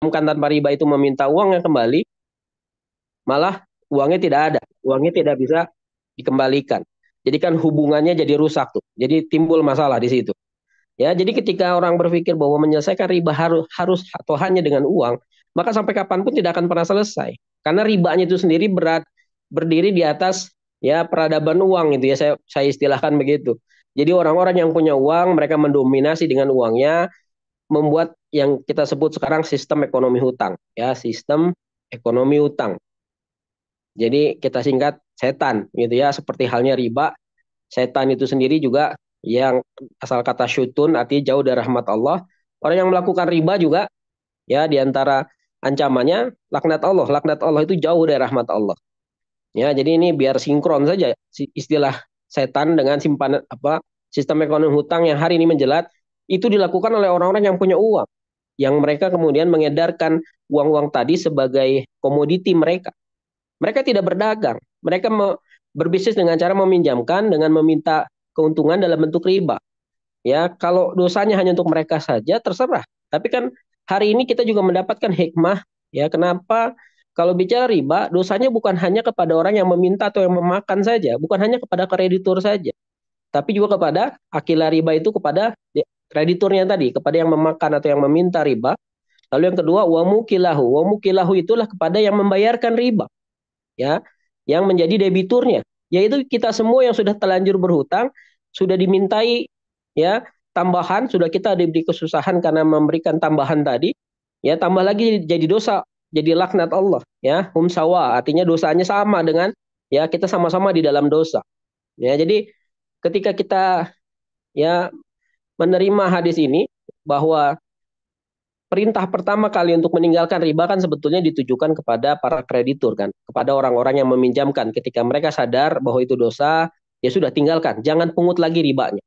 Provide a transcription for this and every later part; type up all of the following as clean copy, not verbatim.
tanpa riba itu meminta uangnya kembali, malah uangnya tidak ada, uangnya tidak bisa dikembalikan. Jadi kan hubungannya jadi rusak tuh. Jadi timbul masalah di situ. Ya, jadi ketika orang berpikir bahwa menyelesaikan riba harus atau hanya dengan uang, maka sampai kapanpun tidak akan pernah selesai. Karena ribanya itu sendiri berdiri di atas ya peradaban uang itu ya saya istilahkan begitu. Jadi orang-orang yang punya uang, mereka mendominasi dengan uangnya, membuat yang kita sebut sekarang sistem ekonomi hutang, ya, sistem ekonomi hutang. Jadi kita singkat setan gitu ya, seperti halnya riba. Setan itu sendiri juga yang asal kata syutun artinya jauh dari rahmat Allah. Orang yang melakukan riba juga ya diantara ancamannya laknat Allah. Laknat Allah itu jauh dari rahmat Allah. Ya, jadi ini biar sinkron saja istilah setan dengan simpanan apa sistem ekonomi hutang yang hari ini menjelat itu dilakukan oleh orang-orang yang punya uang, yang mereka kemudian mengedarkan uang-uang tadi sebagai komoditi mereka. Mereka tidak berdagang, mereka berbisnis dengan cara meminjamkan dengan meminta keuntungan dalam bentuk riba. Ya, kalau dosanya hanya untuk mereka saja terserah. Tapi kan hari ini kita juga mendapatkan hikmah ya kenapa kalau bicara riba dosanya bukan hanya kepada orang yang meminta atau yang memakan saja, bukan hanya kepada kreditur saja, tapi juga kepada akilah riba itu kepada krediturnya tadi, kepada yang memakan atau yang meminta riba. Lalu yang kedua wa mukilahu itulah kepada yang membayarkan riba, ya, yang menjadi debiturnya, yaitu kita semua yang sudah telanjur berhutang, sudah dimintai ya tambahan, sudah kita diberi kesusahan karena memberikan tambahan tadi, ya tambah lagi jadi dosa, jadi laknat Allah, ya hum sawa, artinya dosanya sama dengan ya kita sama-sama di dalam dosa. Ya, jadi ketika kita ya menerima hadis ini bahwa perintah pertama kali untuk meninggalkan riba kan sebetulnya ditujukan kepada para kreditur kan, kepada orang-orang yang meminjamkan. Ketika mereka sadar bahwa itu dosa, ya sudah tinggalkan, jangan pungut lagi ribanya.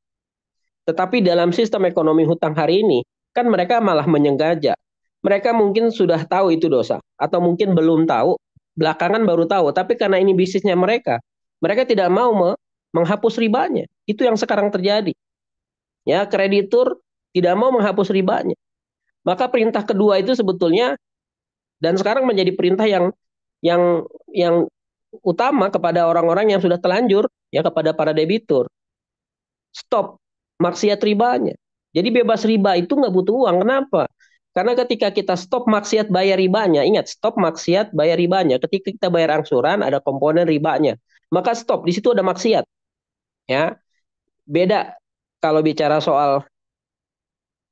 Tetapi dalam sistem ekonomi hutang hari ini, kan mereka malah menyengaja. Mereka mungkin sudah tahu itu dosa, atau mungkin belum tahu, belakangan baru tahu. Tapi karena ini bisnisnya mereka, mereka tidak mau menghapus ribanya. Itu yang sekarang terjadi. Ya, kreditur tidak mau menghapus ribanya. Maka perintah kedua itu sebetulnya dan sekarang menjadi perintah yang utama kepada orang-orang yang sudah telanjur ya kepada para debitur. Stop maksiat ribanya. Jadi bebas riba itu nggak butuh uang. Kenapa? Karena ketika kita stop maksiat bayar ribanya, ingat stop maksiat bayar ribanya. Ketika kita bayar angsuran ada komponen ribanya, maka stop di situ ada maksiat. Ya, beda kalau bicara soal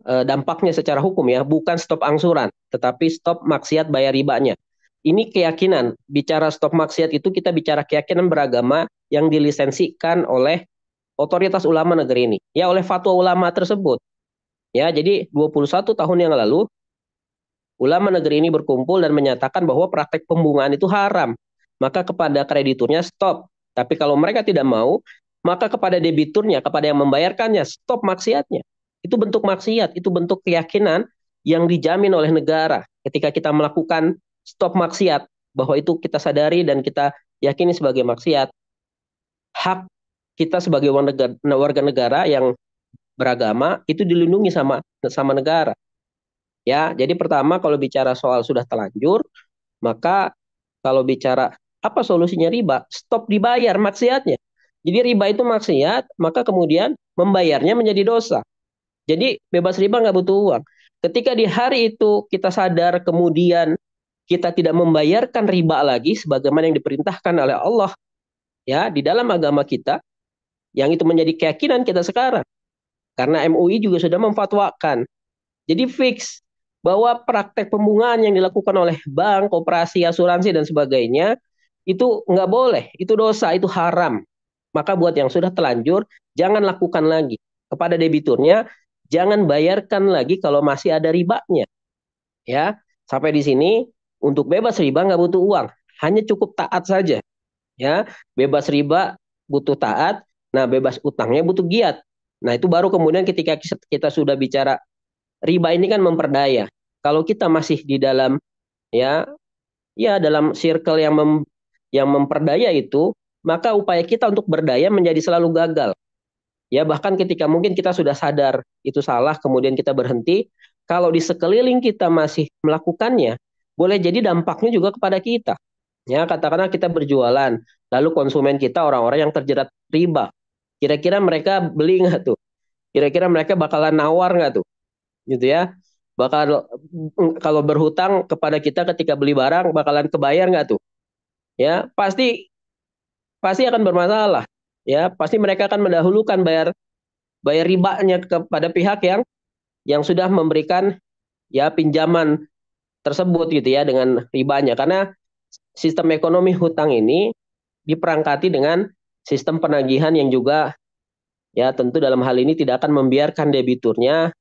dampaknya secara hukum ya, bukan stop angsuran, tetapi stop maksiat bayar ribanya. Ini keyakinan, bicara stop maksiat itu kita bicara keyakinan beragama yang dilisensikan oleh otoritas ulama negeri ini, ya oleh fatwa ulama tersebut. Ya, jadi 21 tahun yang lalu ulama negeri ini berkumpul dan menyatakan bahwa praktek pembungaan itu haram. Maka kepada krediturnya stop. Tapi kalau mereka tidak mau, maka kepada debiturnya, kepada yang membayarkannya stop maksiatnya. Itu bentuk maksiat, itu bentuk keyakinan yang dijamin oleh negara. Ketika kita melakukan stop maksiat, bahwa itu kita sadari dan kita yakini sebagai maksiat, hak kita sebagai warga negara yang beragama itu dilindungi sama negara. Ya, jadi pertama kalau bicara soal sudah telanjur, maka kalau bicara apa solusinya riba, stop dibayar maksiatnya. Jadi riba itu maksiat, maka kemudian membayarnya menjadi dosa. Jadi bebas riba nggak butuh uang. Ketika di hari itu kita sadar kemudian kita tidak membayarkan riba lagi sebagaimana yang diperintahkan oleh Allah ya di dalam agama kita, yang itu menjadi keyakinan kita sekarang. Karena MUI juga sudah memfatwakan. Jadi fix bahwa praktek pembungaan yang dilakukan oleh bank, koperasi, asuransi dan sebagainya itu nggak boleh, itu dosa, itu haram. Maka buat yang sudah telanjur jangan lakukan lagi. Kepada debiturnya jangan bayarkan lagi kalau masih ada ribanya. Ya, sampai di sini untuk bebas riba nggak butuh uang, hanya cukup taat saja. Ya, bebas riba butuh taat. Nah, bebas utangnya butuh giat. Nah, itu baru kemudian ketika kita sudah bicara riba ini kan memperdaya. Kalau kita masih di dalam ya ya dalam circle yang memperdaya itu, maka upaya kita untuk berdaya menjadi selalu gagal. Ya bahkan ketika mungkin kita sudah sadar itu salah, kemudian kita berhenti, Kalau di sekeliling kita masih melakukannya, boleh jadi dampaknya juga kepada kita. Ya, katakanlah kita berjualan, lalu konsumen kita orang-orang yang terjerat riba. Kira-kira mereka beli nggak tuh? Kira-kira mereka bakalan nawar nggak tuh? Gitu ya. Bakal kalau berhutang kepada kita ketika beli barang bakalan kebayar nggak tuh? Ya, pasti pasti akan bermasalah. Ya, pasti mereka akan mendahulukan bayar bayar ribanya kepada pihak yang sudah memberikan ya pinjaman tersebut gitu ya dengan ribanya, karena sistem ekonomi hutang ini diperangkati dengan sistem penagihan yang juga ya tentu dalam hal ini tidak akan membiarkan debiturnya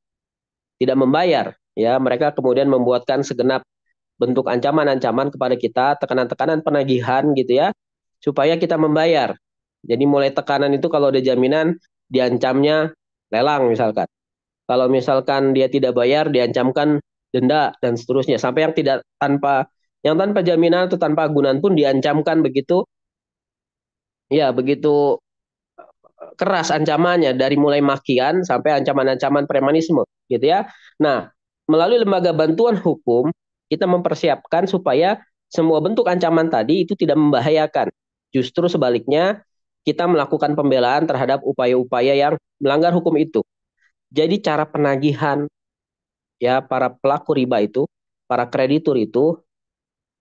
tidak membayar. Ya, mereka kemudian membuatkan segenap bentuk ancaman-ancaman kepada kita, tekanan-tekanan penagihan gitu ya, supaya kita membayar. Jadi mulai tekanan itu kalau ada jaminan diancamnya lelang misalkan. Kalau misalkan dia tidak bayar diancamkan denda dan seterusnya sampai yang tanpa jaminan atau tanpa agunan pun diancamkan begitu ya begitu keras ancamannya dari mulai makian sampai ancaman-ancaman premanisme gitu ya. Nah, melalui lembaga bantuan hukum kita mempersiapkan supaya semua bentuk ancaman tadi itu tidak membahayakan. Justru sebaliknya kita melakukan pembelaan terhadap upaya-upaya yang melanggar hukum itu. Jadi cara penagihan ya para pelaku riba itu, para kreditur itu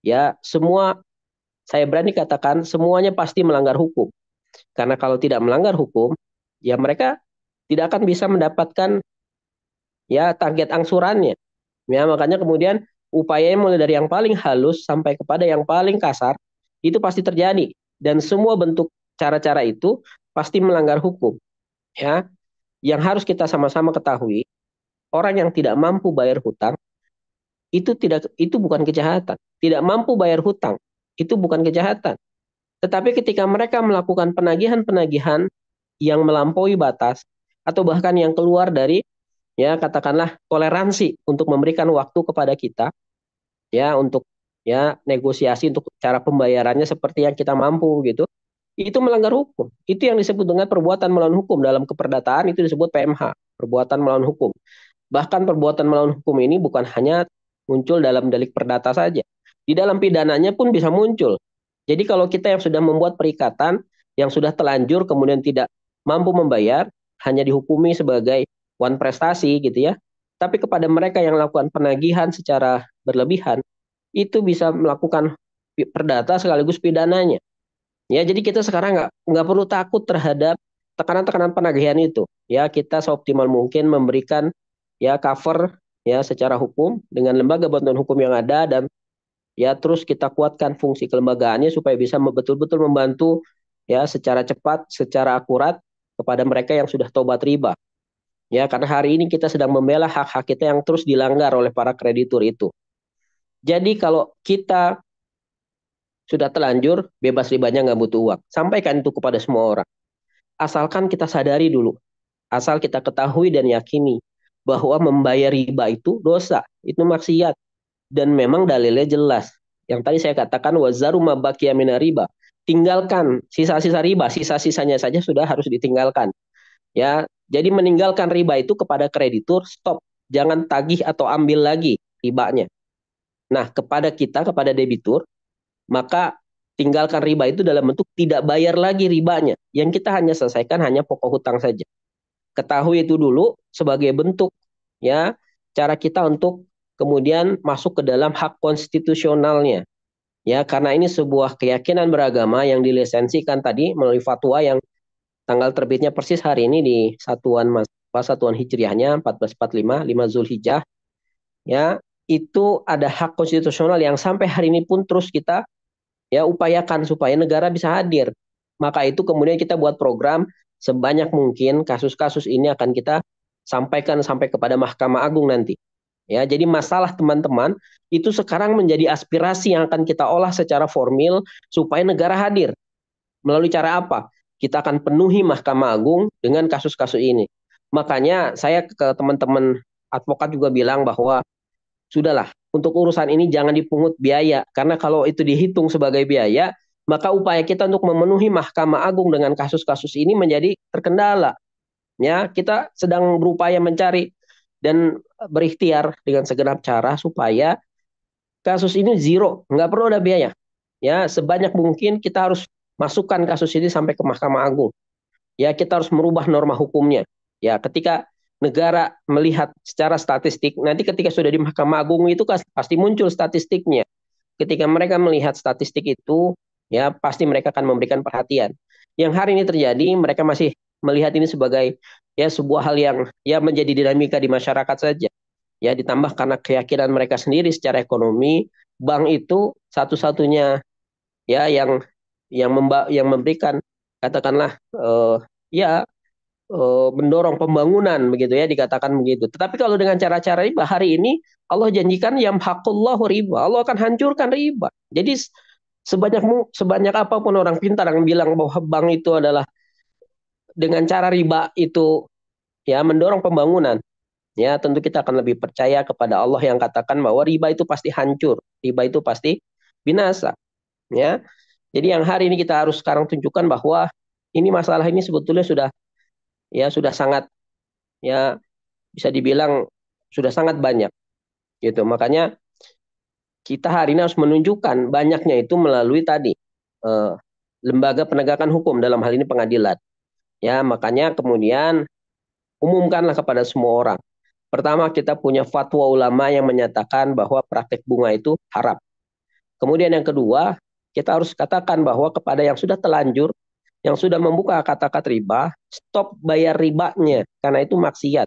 ya semua saya berani katakan semuanya pasti melanggar hukum. Karena kalau tidak melanggar hukum, ya mereka tidak akan bisa mendapatkan ya target angsurannya. Ya, makanya kemudian upayanya mulai dari yang paling halus sampai kepada yang paling kasar itu pasti terjadi dan semua bentuk cara-cara itu pasti melanggar hukum. Ya, yang harus kita sama-sama ketahui, orang yang tidak mampu bayar hutang itu bukan kejahatan. Tidak mampu bayar hutang itu bukan kejahatan. Tetapi ketika mereka melakukan penagihan-penagihan yang melampaui batas atau bahkan yang keluar dari ya katakanlah toleransi untuk memberikan waktu kepada kita ya untuk ya negosiasi untuk cara pembayarannya seperti yang kita mampu gitu, itu melanggar hukum. Itu yang disebut dengan perbuatan melawan hukum. Dalam keperdataan itu disebut PMH, perbuatan melawan hukum. Bahkan perbuatan melawan hukum ini bukan hanya muncul dalam delik perdata saja, di dalam pidananya pun bisa muncul. Jadi kalau kita yang sudah membuat perikatan yang sudah telanjur kemudian tidak mampu membayar, hanya dihukumi sebagai one prestasi gitu ya. Tapi kepada mereka yang melakukan penagihan secara berlebihan, itu bisa melakukan perdata sekaligus pidananya. Ya, jadi kita sekarang nggak perlu takut terhadap tekanan-tekanan penagihan itu. Ya, kita seoptimal mungkin memberikan ya cover ya secara hukum dengan lembaga bantuan hukum yang ada dan ya terus kita kuatkan fungsi kelembagaannya supaya bisa betul-betul membantu ya secara cepat, secara akurat kepada mereka yang sudah tobat riba. Ya, karena hari ini kita sedang membela hak-hak kita yang terus dilanggar oleh para kreditur itu. Jadi kalau kita sudah telanjur, bebas ribanya nggak butuh uang. Sampaikan itu kepada semua orang. Asalkan kita sadari dulu, asal kita ketahui dan yakini bahwa membayar riba itu dosa, itu maksiat. Dan memang dalilnya jelas. Yang tadi saya katakan wazaru mabaqiya mina riba. Tinggalkan sisa-sisa riba, sisa-sisanya saja sudah harus ditinggalkan. Ya, jadi meninggalkan riba itu kepada kreditur, stop. Jangan tagih atau ambil lagi ribanya. Nah, kepada kita, kepada debitur, maka tinggalkan riba itu dalam bentuk tidak bayar lagi ribanya. Yang kita hanya selesaikan hanya pokok hutang saja. Ketahui itu dulu sebagai bentuk ya cara kita untuk kemudian masuk ke dalam hak konstitusionalnya. Ya, karena ini sebuah keyakinan beragama yang dilisensikan tadi melalui fatwa yang tanggal terbitnya persis hari ini di Satuan Hijriahnya 1445 5 Zulhijjah ya, itu ada hak konstitusional yang sampai hari ini pun terus kita ya upayakan supaya negara bisa hadir. Maka itu kemudian kita buat program sebanyak mungkin kasus-kasus ini akan kita sampaikan sampai kepada Mahkamah Agung nanti. Ya, jadi masalah teman-teman itu sekarang menjadi aspirasi yang akan kita olah secara formil supaya negara hadir. Melalui cara apa? Kita akan penuhi Mahkamah Agung dengan kasus-kasus ini. Makanya saya ke teman-teman advokat juga bilang bahwa sudahlah, untuk urusan ini jangan dipungut biaya. Karena kalau itu dihitung sebagai biaya, maka upaya kita untuk memenuhi Mahkamah Agung dengan kasus-kasus ini menjadi terkendala. Ya, kita sedang berupaya mencari dan berikhtiar dengan segenap cara supaya kasus ini zero, nggak perlu ada biaya. Ya, sebanyak mungkin kita harus masukkan kasus ini sampai ke Mahkamah Agung. Ya, kita harus merubah norma hukumnya. Ya, ketika negara melihat secara statistik, nanti ketika sudah di Mahkamah Agung itu pasti muncul statistiknya. Ketika mereka melihat statistik itu, ya pasti mereka akan memberikan perhatian. Yang hari ini terjadi, mereka masih melihat ini sebagai ya sebuah hal yang ya menjadi dinamika di masyarakat saja. Ya ditambah karena keyakinan mereka sendiri secara ekonomi, bank itu satu-satunya ya yang memberikan katakanlah ya mendorong pembangunan begitu ya dikatakan begitu. Tetapi kalau dengan cara-cara riba hari ini Allah janjikan yamhaqullahu riba. Allah akan hancurkan riba. Jadi sebanyak sebanyak apapun orang pintar yang bilang bahwa bank itu adalah dengan cara riba itu ya mendorong pembangunan, ya tentu kita akan lebih percaya kepada Allah yang katakan bahwa riba itu pasti hancur, riba itu pasti binasa, ya. Jadi yang hari ini kita harus sekarang tunjukkan bahwa ini masalah ini sebetulnya sudah sangat ya bisa dibilang sudah sangat banyak gitu. Makanya kita hari ini harus menunjukkan banyaknya itu melalui tadi eh, lembaga penegakan hukum dalam hal ini pengadilan. Ya, makanya kemudian umumkanlah kepada semua orang. Pertama, kita punya fatwa ulama yang menyatakan bahwa praktek bunga itu haram. Kemudian yang kedua, kita harus katakan bahwa kepada yang sudah telanjur, yang sudah membuka kata-kata riba, stop bayar ribanya, karena itu maksiat.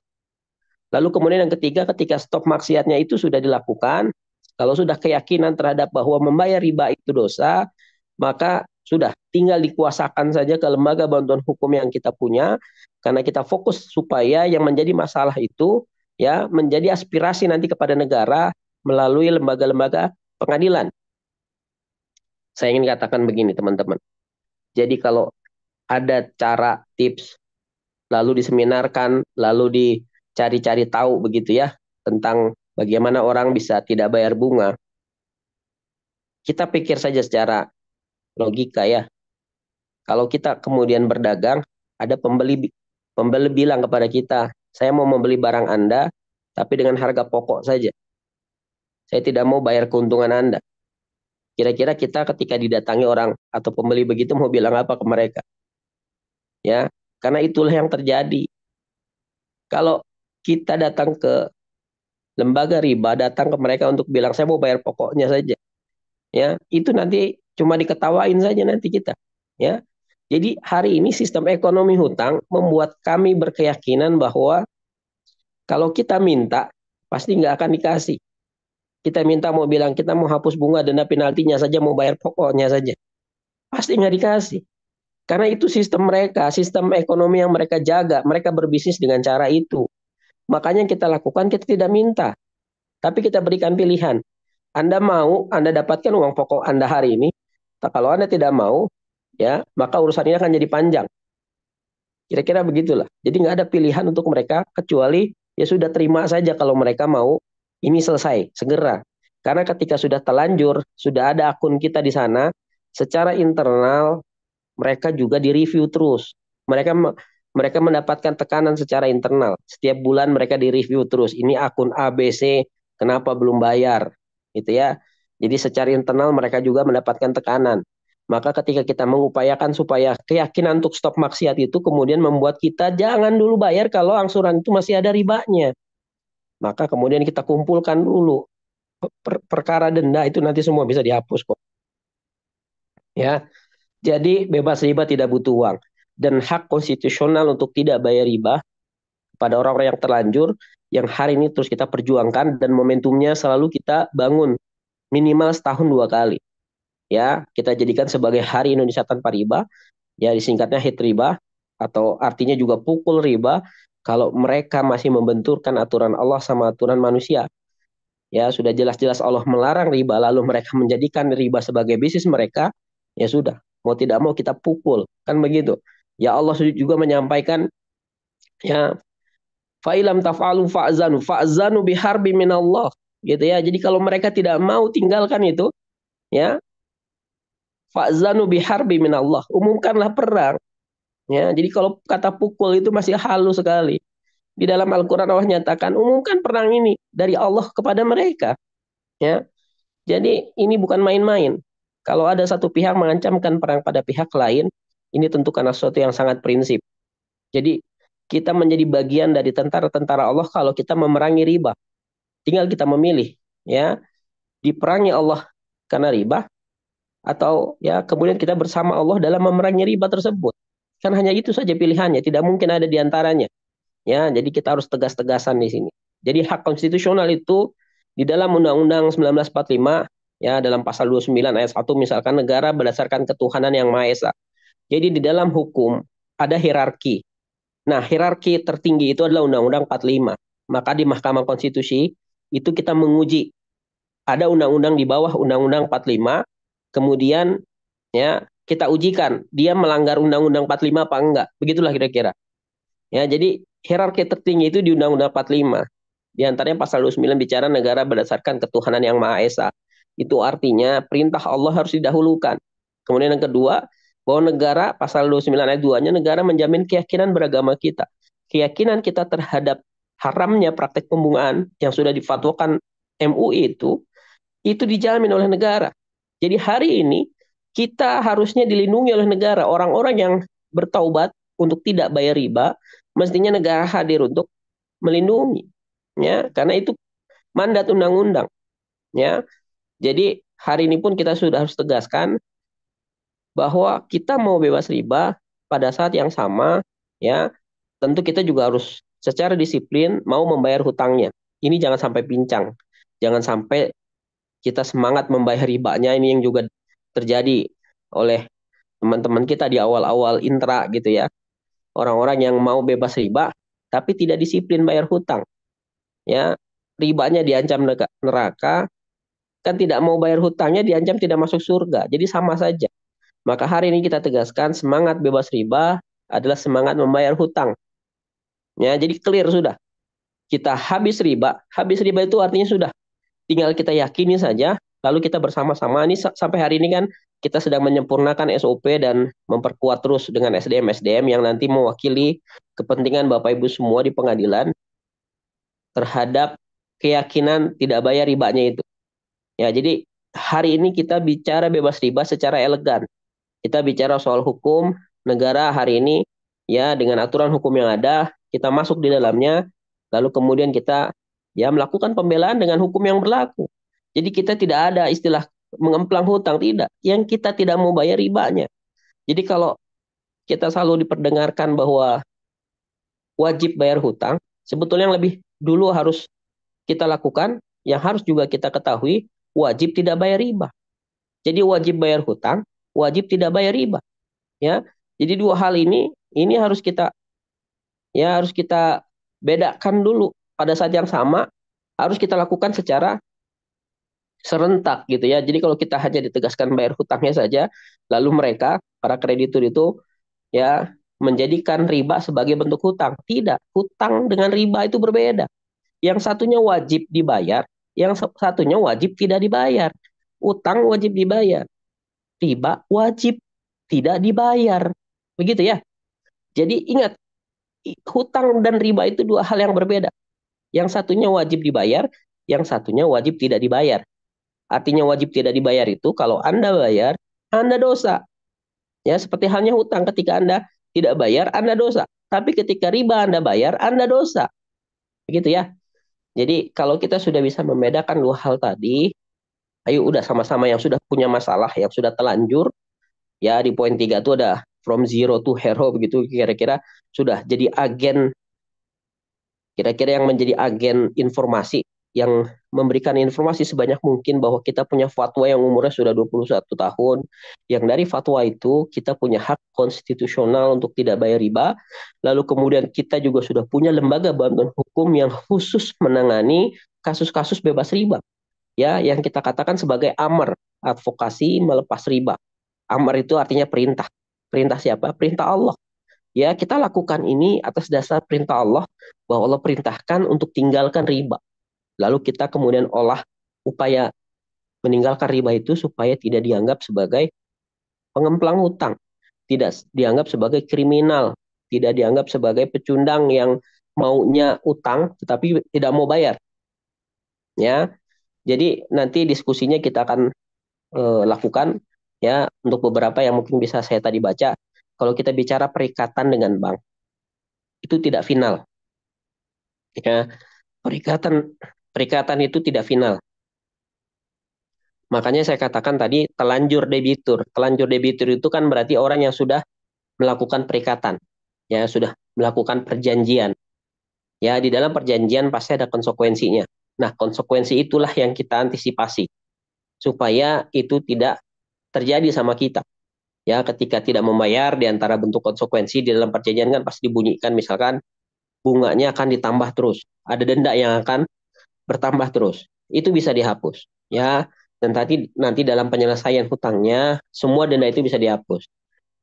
Lalu kemudian yang ketiga, ketika stop maksiatnya itu sudah dilakukan, kalau sudah keyakinan terhadap bahwa membayar riba itu dosa, maka sudah tinggal dikuasakan saja ke lembaga bantuan hukum yang kita punya, karena kita fokus supaya yang menjadi masalah itu ya menjadi aspirasi nanti kepada negara melalui lembaga-lembaga pengadilan. Saya ingin katakan begini teman-teman. Jadi kalau ada cara tips lalu diseminarkan, lalu dicari-cari tahu begitu ya tentang bagaimana orang bisa tidak bayar bunga. Kita pikir saja secara logika ya. Kalau kita kemudian berdagang, ada pembeli pembeli bilang kepada kita, saya mau membeli barang Anda, tapi dengan harga pokok saja. Saya tidak mau bayar keuntungan Anda. Kira-kira kita ketika didatangi orang atau pembeli begitu mau bilang apa ke mereka? Ya, karena itulah yang terjadi. Kalau kita datang ke lembaga riba, datang ke mereka untuk bilang saya mau bayar pokoknya saja, ya itu nanti cuma diketawain saja nanti kita, ya. Jadi hari ini sistem ekonomi hutang membuat kami berkeyakinan bahwa kalau kita minta pasti nggak akan dikasih. Kita minta mau bilang kita mau hapus bunga denda penaltinya saja mau bayar pokoknya saja pasti nggak dikasih. Karena itu sistem mereka, sistem ekonomi yang mereka jaga, mereka berbisnis dengan cara itu. Makanya yang kita lakukan kita tidak minta, tapi kita berikan pilihan. Anda mau, Anda dapatkan uang pokok Anda hari ini. Kalau Anda tidak mau, ya maka urusan ini akan jadi panjang. Kira-kira begitulah. Jadi nggak ada pilihan untuk mereka kecuali ya sudah terima saja kalau mereka mau ini selesai segera. Karena ketika sudah telanjur, sudah ada akun kita di sana, secara internal mereka juga direview terus. Mereka mereka mendapatkan tekanan secara internal. Setiap bulan mereka direview terus. Ini akun ABC, kenapa belum bayar? Gitu ya. Jadi secara internal mereka juga mendapatkan tekanan. Maka ketika kita mengupayakan supaya keyakinan untuk stop maksiat itu kemudian membuat kita jangan dulu bayar kalau angsuran itu masih ada ribanya. Maka kemudian kita kumpulkan dulu perkara denda itu nanti semua bisa dihapus kok. Ya, jadi bebas riba tidak butuh uang dan hak konstitusional untuk tidak bayar riba pada orang-orang yang terlanjur yang hari ini terus kita perjuangkan dan momentumnya selalu kita bangun minimal setahun 2 kali. Ya, kita jadikan sebagai Hari Indonesia Tanpa Riba, ya disingkatnya HIT riba atau artinya juga pukul riba kalau mereka masih membenturkan aturan Allah sama aturan manusia. Ya, sudah jelas-jelas Allah melarang riba lalu mereka menjadikan riba sebagai bisnis mereka, ya sudah, mau tidak mau kita pukul, kan begitu. Ya Allah juga menyampaikan ya fa'ilam taf'alu fa'zanu biharbi minallah gitu ya. Jadi kalau mereka tidak mau tinggalkan itu ya fa'zanu biharbi minallah, umumkanlah perang. Ya, jadi kalau kata pukul itu masih halus sekali. Di dalam Al-Quran Allah nyatakan umumkan perang ini dari Allah kepada mereka. Ya, jadi ini bukan main-main. Kalau ada satu pihak mengancamkan perang pada pihak lain, ini tentu karena sesuatu yang sangat prinsip. Jadi kita menjadi bagian dari tentara-tentara Allah kalau kita memerangi riba. Tinggal kita memilih, ya, diperangi Allah karena riba atau ya kemudian kita bersama Allah dalam memerangi riba tersebut. Kan hanya itu saja pilihannya, tidak mungkin ada di antaranya. Ya, jadi kita harus tegas-tegasan di sini. Jadi hak konstitusional itu di dalam Undang-Undang 1945 ya dalam pasal 29 ayat 1 misalkan negara berdasarkan ketuhanan yang Maha Esa. Jadi di dalam hukum ada hierarki. Nah, hierarki tertinggi itu adalah Undang-Undang 45. Maka di Mahkamah Konstitusi itu kita menguji ada undang-undang di bawah Undang-Undang 45, kemudian ya kita ujikan dia melanggar Undang-Undang 45 apa enggak. Begitulah kira-kira. Ya, jadi hierarki tertinggi itu di Undang-Undang 45. Di antaranya pasal 29 bicara negara berdasarkan ketuhanan yang Maha Esa. Itu artinya perintah Allah harus didahulukan. Kemudian yang kedua, bahwa negara pasal 29 ayat 2-nya negara menjamin keyakinan beragama kita. Keyakinan kita terhadap haramnya praktek pembungaan yang sudah difatwakan MUI itu dijamin oleh negara. Jadi hari ini kita harusnya dilindungi oleh negara. Orang-orang yang bertaubat untuk tidak bayar riba, mestinya negara hadir untuk melindungi. Ya, karena itu mandat undang-undang. Ya, jadi hari ini pun kita sudah harus tegaskan bahwa kita mau bebas riba pada saat yang sama, ya, tentu kita juga harus secara disiplin mau membayar hutangnya. Ini jangan sampai pincang. Jangan sampai kita semangat membayar ribanya ini yang juga terjadi oleh teman-teman kita di awal-awal intra gitu ya. Orang-orang yang mau bebas riba tapi tidak disiplin bayar hutang. Ya, ribanya diancam neraka, kan tidak mau bayar hutangnya diancam tidak masuk surga. Jadi sama saja. Maka hari ini kita tegaskan semangat bebas riba adalah semangat membayar hutang. Ya, jadi clear sudah. Kita habis riba itu artinya sudah tinggal kita yakini saja, lalu kita bersama-sama ini sampai hari ini kan kita sedang menyempurnakan SOP dan memperkuat terus dengan SDM-SDM yang nanti mewakili kepentingan Bapak Ibu semua di pengadilan terhadap keyakinan tidak bayar ribanya itu. Ya, jadi hari ini kita bicara bebas riba secara elegan. Kita bicara soal hukum negara hari ini ya dengan aturan hukum yang ada, kita masuk di dalamnya, lalu kemudian kita ya melakukan pembelaan dengan hukum yang berlaku. Jadi kita tidak ada istilah mengemplang hutang, tidak. Yang kita tidak mau bayar ribanya. Jadi kalau kita selalu diperdengarkan bahwa wajib bayar hutang, sebetulnya yang lebih dulu harus kita lakukan, yang harus juga kita ketahui, wajib tidak bayar riba. Jadi wajib bayar hutang, wajib tidak bayar riba. Ya, jadi dua hal ini harus kita bedakan dulu pada saat yang sama harus kita lakukan secara serentak gitu ya. Jadi kalau kita hanya ditegaskan bayar hutangnya saja, lalu mereka para kreditur itu ya menjadikan riba sebagai bentuk hutang. Tidak, hutang dengan riba itu berbeda. Yang satunya wajib dibayar, yang satunya wajib tidak dibayar. Utang wajib dibayar, riba wajib tidak dibayar. Begitu ya. Jadi ingat, hutang dan riba itu dua hal yang berbeda. Yang satunya wajib dibayar, yang satunya wajib tidak dibayar. Artinya wajib tidak dibayar itu kalau Anda bayar, Anda dosa. Ya, seperti halnya hutang ketika Anda tidak bayar, Anda dosa. Tapi ketika riba Anda bayar, Anda dosa. Begitu ya. Jadi kalau kita sudah bisa membedakan dua hal tadi, ayo udah sama-sama yang sudah punya masalah, yang sudah telanjur, ya di poin 3 itu ada from zero to hero begitu kira-kira sudah jadi agen, kira-kira yang menjadi agen informasi yang memberikan informasi sebanyak mungkin bahwa kita punya fatwa yang umurnya sudah 21 tahun, yang dari fatwa itu kita punya hak konstitusional untuk tidak bayar riba, lalu kemudian kita juga sudah punya lembaga bantuan hukum yang khusus menangani kasus-kasus bebas riba, ya yang kita katakan sebagai AMR, advokasi melepas riba. AMR itu artinya perintah. Perintah siapa? Perintah Allah. Ya, kita lakukan ini atas dasar perintah Allah, bahwa Allah perintahkan untuk tinggalkan riba. Lalu kita kemudian olah upaya meninggalkan riba itu supaya tidak dianggap sebagai pengemplang hutang, tidak dianggap sebagai kriminal, tidak dianggap sebagai pecundang yang maunya utang tetapi tidak mau bayar, ya. Jadi nanti diskusinya kita akan lakukan, ya, untuk beberapa yang mungkin bisa saya tadi baca. Kalau kita bicara perikatan dengan bank itu tidak final, ya. Perikatan perikatan itu tidak final. Makanya saya katakan tadi telanjur debitur. Telanjur debitur itu kan berarti orang yang sudah melakukan perikatan, ya, sudah melakukan perjanjian. Ya, di dalam perjanjian pasti ada konsekuensinya. Nah, konsekuensi itulah yang kita antisipasi supaya itu tidak terjadi sama kita. Ya, ketika tidak membayar, di antara bentuk konsekuensi di dalam perjanjian kan pasti dibunyikan, misalkan bunganya akan ditambah terus, ada denda yang akan bertambah terus. Itu bisa dihapus, ya. Dan nanti dalam penyelesaian hutangnya semua denda itu bisa dihapus.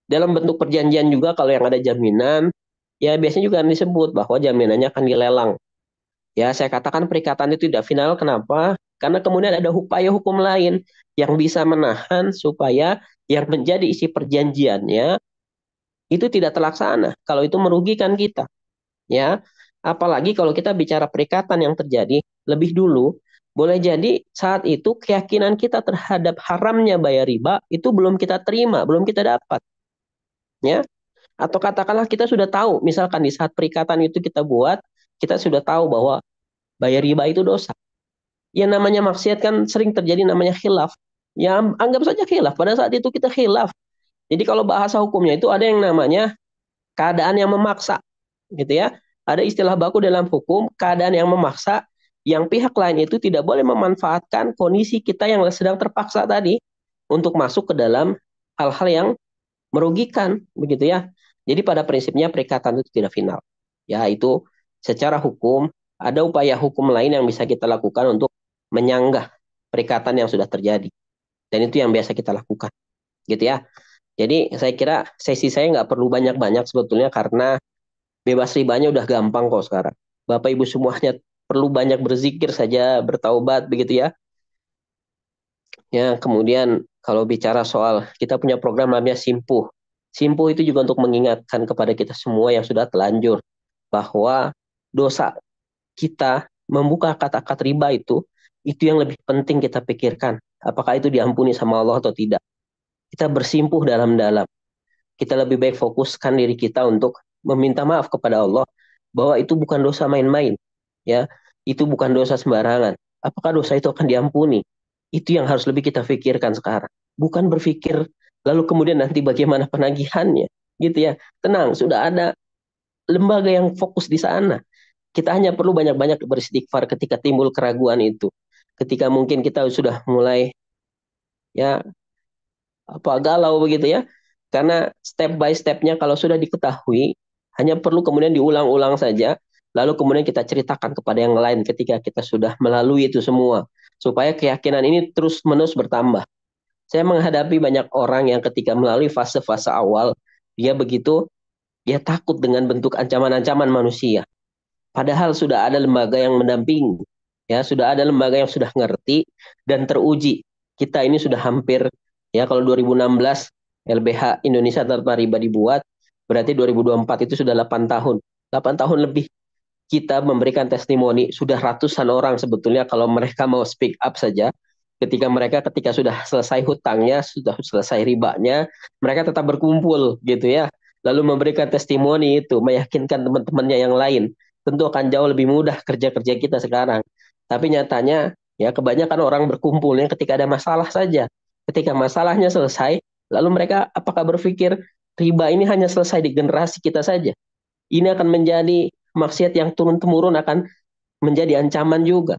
Dalam bentuk perjanjian juga kalau yang ada jaminan, ya biasanya juga disebut bahwa jaminannya akan dilelang. Ya, saya katakan perikatan itu tidak final. Kenapa? Karena kemudian ada upaya hukum lain yang bisa menahan supaya yang menjadi isi perjanjiannya itu tidak terlaksana. Kalau itu merugikan kita, ya. Apalagi kalau kita bicara perikatan yang terjadi lebih dulu, boleh jadi saat itu keyakinan kita terhadap haramnya bayar riba itu belum kita terima, belum kita dapat, ya. Atau katakanlah kita sudah tahu, misalkan di saat perikatan itu kita buat, kita sudah tahu bahwa bayar riba itu dosa. Ya namanya maksiat kan sering terjadi namanya khilaf. Ya anggap saja khilaf. Pada saat itu kita khilaf. Jadi kalau bahasa hukumnya itu ada yang namanya keadaan yang memaksa, gitu ya. Ada istilah baku dalam hukum, keadaan yang memaksa, yang pihak lain itu tidak boleh memanfaatkan kondisi kita yang sedang terpaksa tadi untuk masuk ke dalam hal-hal yang merugikan, begitu ya. Jadi pada prinsipnya perikatan itu tidak final. Ya, itu secara hukum ada upaya hukum lain yang bisa kita lakukan untuk menyanggah perikatan yang sudah terjadi. Dan itu yang biasa kita lakukan, gitu ya. Jadi saya kira sesi saya nggak perlu banyak-banyak sebetulnya karena bebas ribanya udah gampang kok sekarang. Bapak Ibu semuanya perlu banyak berzikir saja, bertaubat begitu ya. Ya, kemudian kalau bicara soal kita punya program namanya Simpuh. Simpuh itu juga untuk mengingatkan kepada kita semua yang sudah telanjur bahwa dosa kita membuka kata-kata riba itu yang lebih penting kita pikirkan. Apakah itu diampuni sama Allah atau tidak? Kita bersimpuh dalam-dalam. Kita lebih baik fokuskan diri kita untuk meminta maaf kepada Allah bahwa itu bukan dosa main-main, ya. Itu bukan dosa sembarangan. Apakah dosa itu akan diampuni? Itu yang harus lebih kita pikirkan sekarang. Bukan berpikir lalu kemudian nanti bagaimana penagihannya, gitu ya. Tenang, sudah ada lembaga yang fokus di sana. Kita hanya perlu banyak-banyak beristighfar ketika timbul keraguan itu. Ketika mungkin kita sudah mulai, ya, apa galau begitu ya. Karena step by stepnya kalau sudah diketahui, hanya perlu kemudian diulang-ulang saja, lalu kemudian kita ceritakan kepada yang lain ketika kita sudah melalui itu semua, supaya keyakinan ini terus-menerus bertambah. Saya menghadapi banyak orang yang ketika melalui fase-fase awal, dia takut dengan bentuk ancaman-ancaman manusia. Padahal sudah ada lembaga yang mendampingi, ya, sudah ada lembaga yang sudah ngerti dan teruji. Kita ini sudah hampir, ya, kalau 2016 LBH Indonesia Tanpa Riba dibuat, berarti 2024 itu sudah 8 tahun. 8 tahun lebih kita memberikan testimoni, sudah ratusan orang sebetulnya kalau mereka mau speak up saja. Ketika sudah selesai hutangnya, sudah selesai ribanya, mereka tetap berkumpul gitu ya. Lalu memberikan testimoni itu, meyakinkan teman-temannya yang lain. Tentu akan jauh lebih mudah kerja-kerja kita sekarang. Tapi nyatanya, ya, kebanyakan orang berkumpulnya ketika ada masalah saja. Ketika masalahnya selesai, lalu mereka apakah berpikir riba ini hanya selesai di generasi kita saja? Ini akan menjadi maksiat yang turun-temurun, akan menjadi ancaman juga.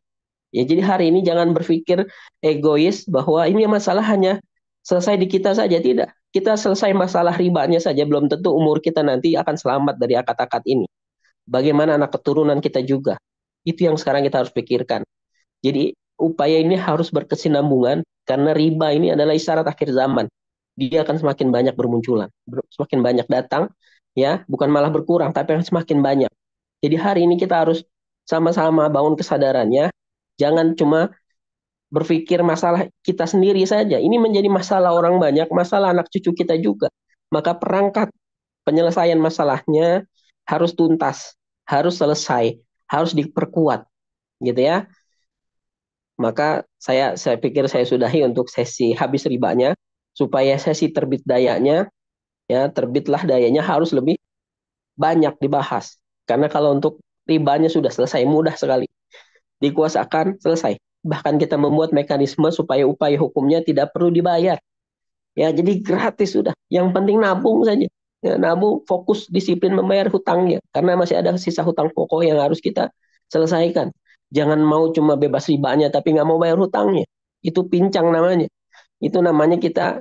Ya, jadi hari ini jangan berpikir egois bahwa ini masalah hanya selesai di kita saja. Tidak. Kita selesai masalah ribanya saja, belum tentu umur kita nanti akan selamat dari akad-akad ini. Bagaimana anak keturunan kita juga. Itu yang sekarang kita harus pikirkan. Jadi upaya ini harus berkesinambungan karena riba ini adalah isyarat akhir zaman. Dia akan semakin banyak bermunculan, semakin banyak datang, ya, bukan malah berkurang, tapi akan semakin banyak. Jadi hari ini kita harus sama-sama bangun kesadarannya, jangan cuma berpikir masalah kita sendiri saja. Ini menjadi masalah orang banyak, masalah anak cucu kita juga. Maka perangkat penyelesaian masalahnya harus tuntas. harus selesai, harus diperkuat gitu ya. Maka saya pikir saya sudahi untuk sesi habis ribanya supaya sesi terbit dayanya ya terbitlah dayanya harus lebih banyak dibahas. Karena kalau untuk ribanya sudah selesai mudah sekali dikuasakan selesai. Bahkan kita membuat mekanisme supaya upaya hukumnya tidak perlu dibayar. Ya, jadi gratis sudah. Yang penting nabung saja. Ya, nabung fokus disiplin membayar hutangnya karena masih ada sisa hutang pokok yang harus kita selesaikan. Jangan mau cuma bebas ribanya tapi nggak mau bayar hutangnya. Itu pincang namanya. Itu namanya kita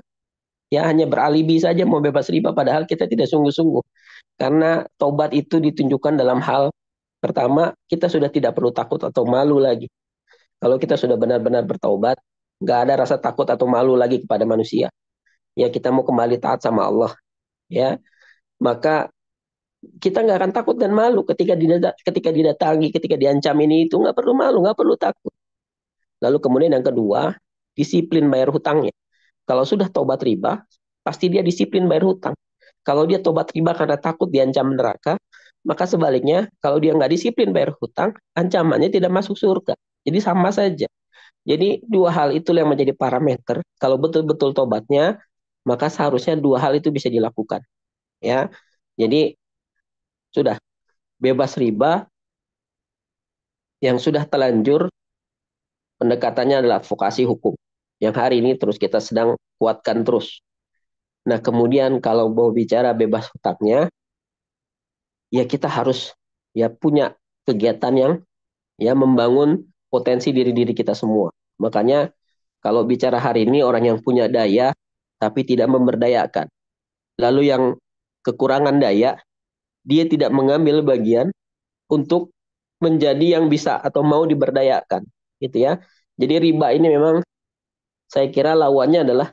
ya hanya beralibi saja mau bebas riba padahal kita tidak sungguh-sungguh. Karena tobat itu ditunjukkan dalam hal pertama kita sudah tidak perlu takut atau malu lagi. Kalau kita sudah benar-benar bertaubat, nggak ada rasa takut atau malu lagi kepada manusia. Ya kita mau kembali taat sama Allah. Ya, maka kita nggak akan takut dan malu ketika didatangi, ketika diancam ini itu nggak perlu malu, nggak perlu takut. Lalu kemudian yang kedua, disiplin bayar hutangnya. Kalau sudah tobat riba, pasti dia disiplin bayar hutang. Kalau dia tobat riba karena takut diancam neraka, maka sebaliknya kalau dia nggak disiplin bayar hutang, ancamannya tidak masuk surga. Jadi sama saja. Jadi dua hal itu yang menjadi parameter. Kalau betul-betul tobatnya, maka seharusnya dua hal itu bisa dilakukan. Ya, jadi sudah bebas riba yang sudah telanjur pendekatannya adalah vokasi hukum. Yang hari ini terus kita sedang kuatkan terus. Nah kemudian kalau mau bicara bebas hutangnya, ya kita harus ya punya kegiatan yang ya membangun potensi diri-diri kita semua. Makanya kalau bicara hari ini orang yang punya daya tapi tidak memberdayakan. Lalu yang kekurangan daya, dia tidak mengambil bagian untuk menjadi yang bisa atau mau diberdayakan, gitu ya. Jadi riba ini memang saya kira lawannya adalah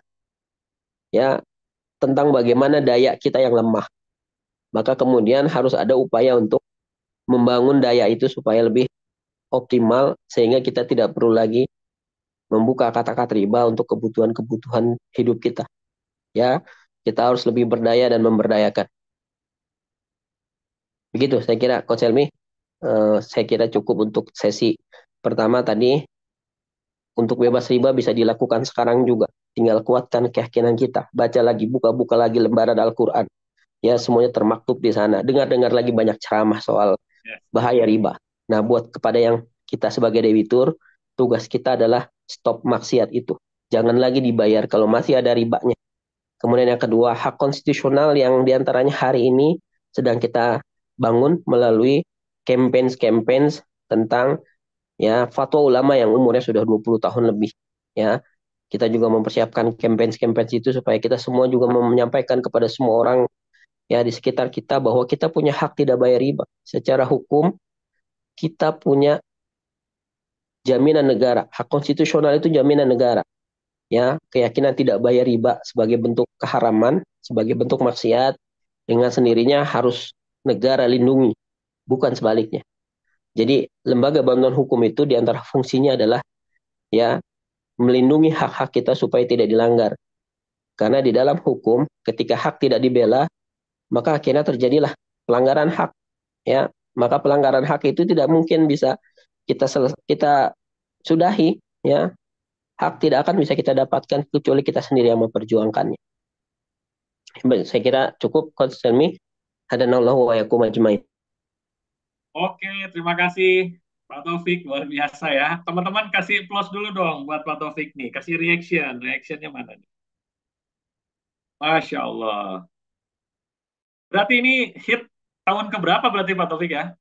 ya tentang bagaimana daya kita yang lemah. Maka kemudian harus ada upaya untuk membangun daya itu supaya lebih optimal sehingga kita tidak perlu lagi membuka kata-kata riba untuk kebutuhan-kebutuhan hidup kita. Ya, kita harus lebih berdaya dan memberdayakan. Begitu saya kira Coach Helmi. Saya kira cukup untuk sesi pertama tadi. Untuk bebas riba bisa dilakukan sekarang juga. Tinggal kuatkan keyakinan kita. Baca lagi, buka-buka lagi lembaran Al-Quran. Ya, semuanya termaktub di sana. Dengar-dengar lagi banyak ceramah soal bahaya riba. Nah, buat kepada yang kita sebagai debitur, tugas kita adalah stop maksiat itu. Jangan lagi dibayar kalau masih ada ribanya. Kemudian yang kedua, hak konstitusional yang diantaranya hari ini sedang kita bangun melalui campaign-campaign tentang ya fatwa ulama yang umurnya sudah 20 tahun lebih ya kita juga mempersiapkan campaign-campaign itu supaya kita semua juga menyampaikan kepada semua orang ya di sekitar kita bahwa kita punya hak tidak bayar riba secara hukum kita punya jaminan negara hak konstitusional itu jaminan negara ya keyakinan tidak bayar riba sebagai bentuk keharaman sebagai bentuk maksiat dengan sendirinya harus negara lindungi bukan sebaliknya jadi lembaga bantuan hukum itu diantara fungsinya adalah ya melindungi hak-hak kita supaya tidak dilanggar. Karena di dalam hukum, ketika hak tidak dibela, maka akhirnya terjadilah pelanggaran hak. Ya, maka pelanggaran hak itu tidak mungkin bisa kita sudahi. Ya, hak tidak akan bisa kita dapatkan kecuali kita sendiri yang memperjuangkannya. Saya kira cukup, Coach Selmi. Hadanallahu wa yakum ajmain. Oke, terima kasih Pak Taufik, luar biasa ya. Teman-teman kasih plus dulu dong buat Pak Taufik nih, kasih reaction, reactionnya mana nih? Masya Allah. Berarti ini hit tahun keberapa berarti Pak Taufik ya?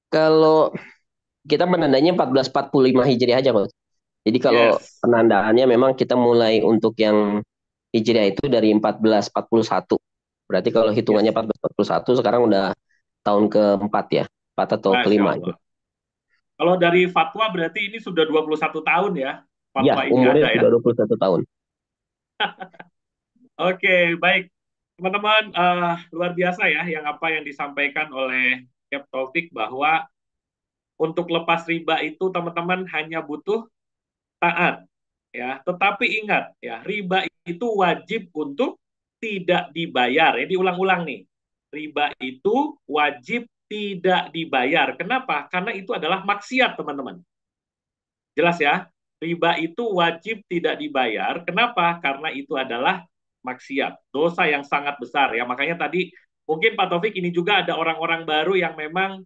Kalau kita penandanya 1445 Hijriah aja, Coach. Jadi kalau Yes. penandaannya memang kita mulai untuk yang Hijriah itu dari 1441. Berarti kalau hitungannya Yes. 1441 sekarang udah tahun keempat ya, empat atau Masya kelima itu. Allah. Kalau dari fatwa berarti ini sudah 21 tahun ya, Ya, fatwa ini umurnya ada ya. sudah 21 tahun. Oke, baik. Teman-teman, luar biasa ya yang apa yang disampaikan oleh Cap Taufik bahwa untuk lepas riba itu teman-teman hanya butuh taat ya. Tetapi ingat ya, riba itu wajib untuk tidak dibayar. Ya, diulang-ulang nih. Riba itu wajib tidak dibayar. Kenapa? Karena itu adalah maksiat, teman-teman. Jelas ya? Riba itu wajib tidak dibayar. Kenapa? Karena itu adalah maksiat. Dosa yang sangat besar ya. Makanya tadi mungkin Pak Taufik ini juga ada orang-orang baru yang memang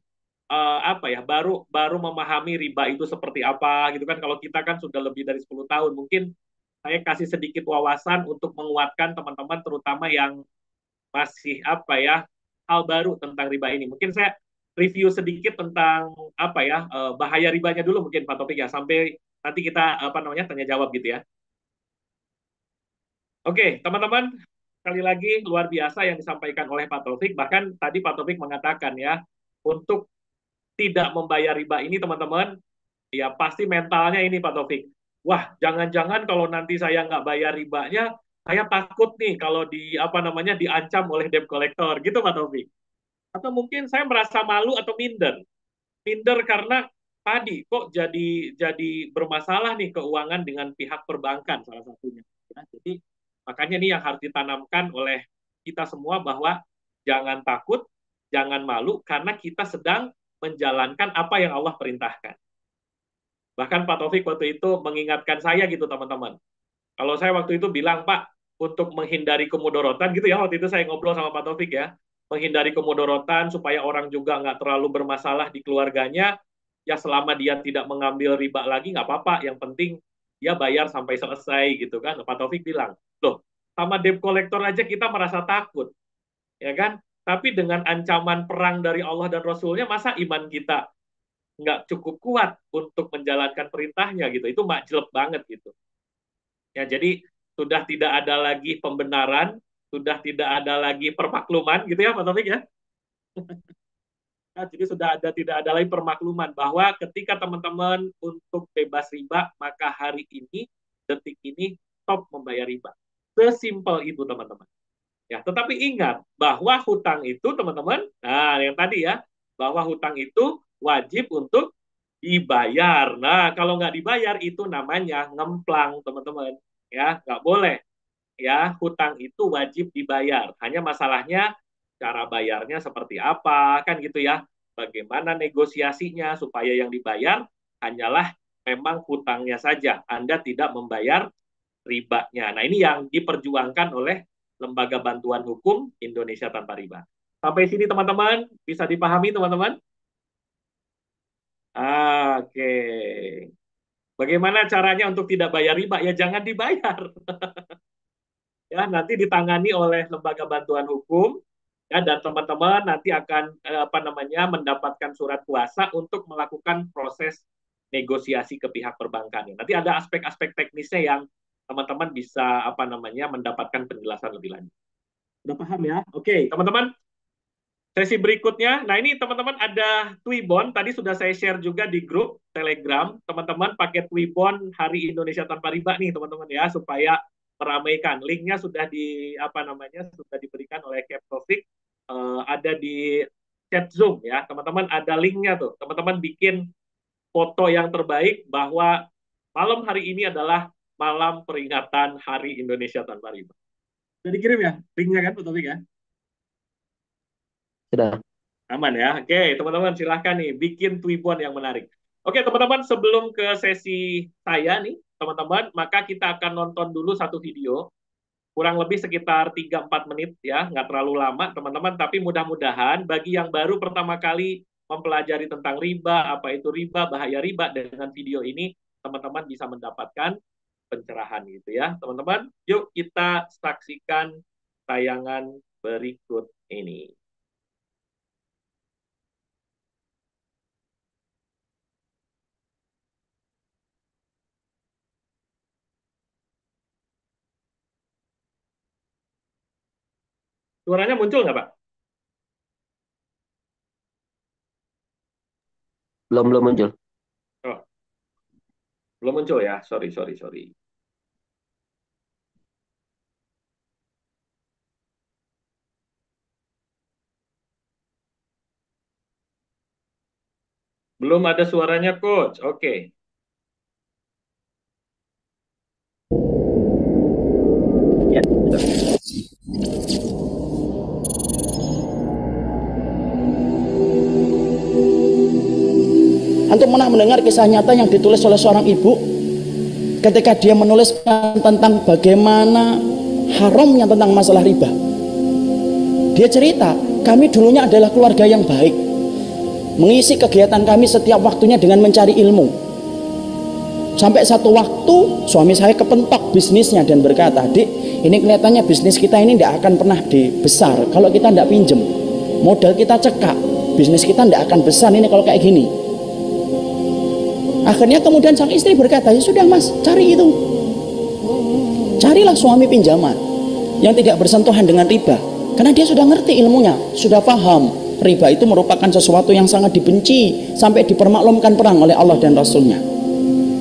apa ya, baru baru memahami riba itu seperti apa gitu kan. Kalau kita kan sudah lebih dari 10 tahun. Mungkin saya kasih sedikit wawasan untuk menguatkan teman-teman terutama yang masih apa ya, hal baru tentang riba ini. Mungkin saya review sedikit tentang apa ya, bahaya ribanya dulu mungkin Pak Topik ya, sampai nanti kita apa namanya tanya jawab gitu ya. Oke, teman-teman, sekali lagi luar biasa yang disampaikan oleh Pak Taufik. Bahkan tadi Pak Taufik mengatakan ya, untuk tidak membayar riba ini teman-teman, ya pasti mentalnya ini Pak Taufik. Wah, jangan-jangan kalau nanti saya nggak bayar ribanya, saya takut nih kalau di apa namanya diancam oleh debt collector, gitu Pak Taufik. Atau mungkin saya merasa malu atau minder. Minder karena tadi kok jadi bermasalah nih keuangan dengan pihak perbankan salah satunya. Ya, jadi makanya nih yang harus ditanamkan oleh kita semua bahwa jangan takut, jangan malu karena kita sedang menjalankan apa yang Allah perintahkan. Bahkan Pak Taufik waktu itu mengingatkan saya gitu teman-teman. Kalau saya waktu itu bilang, Pak, untuk menghindari kemudorotan gitu ya, waktu itu saya ngobrol sama Pak Taufik ya, menghindari kemudorotan supaya orang juga nggak terlalu bermasalah di keluarganya, ya selama dia tidak mengambil riba lagi nggak apa-apa, yang penting dia bayar sampai selesai gitu kan. Pak Taufik bilang, loh, sama debt collector aja kita merasa takut, ya kan? Tapi dengan ancaman perang dari Allah dan Rasulnya, masa iman kita nggak cukup kuat untuk menjalankan perintahnya gitu? Itu makjleb banget gitu. Ya, jadi sudah tidak ada lagi pembenaran, sudah tidak ada lagi permakluman gitu ya Pak Taufik ya. Nah, jadi sudah ada tidak ada lagi permakluman bahwa ketika teman-teman untuk bebas riba, maka hari ini, detik ini stop membayar riba. Sesimpel itu teman-teman. Ya, tetapi ingat bahwa hutang itu teman-teman, nah yang tadi ya, bahwa hutang itu wajib untuk dibayar. Nah, kalau nggak dibayar itu namanya ngemplang teman-teman. Ya, nggak boleh ya, hutang itu wajib dibayar. Hanya masalahnya cara bayarnya seperti apa kan gitu ya. Bagaimana negosiasinya supaya yang dibayar hanyalah memang hutangnya saja. Anda tidak membayar ribanya. Nah, ini yang diperjuangkan oleh Lembaga Bantuan Hukum Indonesia Tanpa Riba. Sampai sini teman-teman, bisa dipahami teman-teman? Oke. Bagaimana caranya untuk tidak bayar riba? Ya jangan dibayar. Ya nanti ditangani oleh lembaga bantuan hukum ya, dan teman-teman nanti akan apa namanya mendapatkan surat kuasa untuk melakukan proses negosiasi ke pihak perbankan. Nanti ada aspek-aspek teknisnya yang teman-teman bisa apa namanya mendapatkan penjelasan lebih lanjut. Udah paham ya? Oke, teman-teman. Sesi berikutnya, nah ini teman-teman ada Twibbon, tadi sudah saya share juga di grup Telegram, teman-teman pakai Twibbon Hari Indonesia Tanpa Riba nih teman-teman ya, supaya meramaikan. Linknya sudah di apa namanya sudah diberikan oleh Captovic, ada di chat Zoom ya, teman-teman ada linknya tuh, teman-teman bikin foto yang terbaik bahwa malam hari ini adalah malam peringatan Hari Indonesia Tanpa Riba. Sudah dikirim ya linknya kan, Pak Taufik ya? Sudah. Aman ya. Oke, teman-teman silahkan nih bikin Twibbon yang menarik. Oke, teman-teman sebelum ke sesi saya nih, teman-teman, maka kita akan nonton dulu satu video, kurang lebih sekitar 3-4 menit ya, nggak terlalu lama teman-teman, tapi mudah-mudahan bagi yang baru pertama kali mempelajari tentang riba, apa itu riba, bahaya riba, dengan video ini, teman-teman bisa mendapatkan pencerahan gitu ya. Teman-teman, yuk kita saksikan tayangan berikut ini. Suaranya muncul nggak, Pak? Belum muncul. Oh, belum muncul ya. Sorry, sorry, sorry. Belum ada suaranya, Coach. Oke. Ya, sudah. pernah mendengar kisah nyata yang ditulis oleh seorang ibu ketika dia menuliskan tentang bagaimana haramnya tentang masalah riba. Dia cerita, kami dulunya adalah keluarga yang baik, mengisi kegiatan kami setiap waktunya dengan mencari ilmu. Sampai satu waktu suami saya kepentok bisnisnya dan berkata, "Dik, ini kelihatannya bisnis kita ini tidak akan pernah besar kalau kita tidak pinjem. Modal kita cekak, bisnis kita tidak akan besar ini kalau kayak gini." Akhirnya kemudian sang istri berkata, "Ya sudah mas, cari itu. Carilah suami pinjaman yang tidak bersentuhan dengan riba." Karena dia sudah ngerti ilmunya, sudah paham riba itu merupakan sesuatu yang sangat dibenci sampai dipermaklumkan perang oleh Allah dan Rasulnya.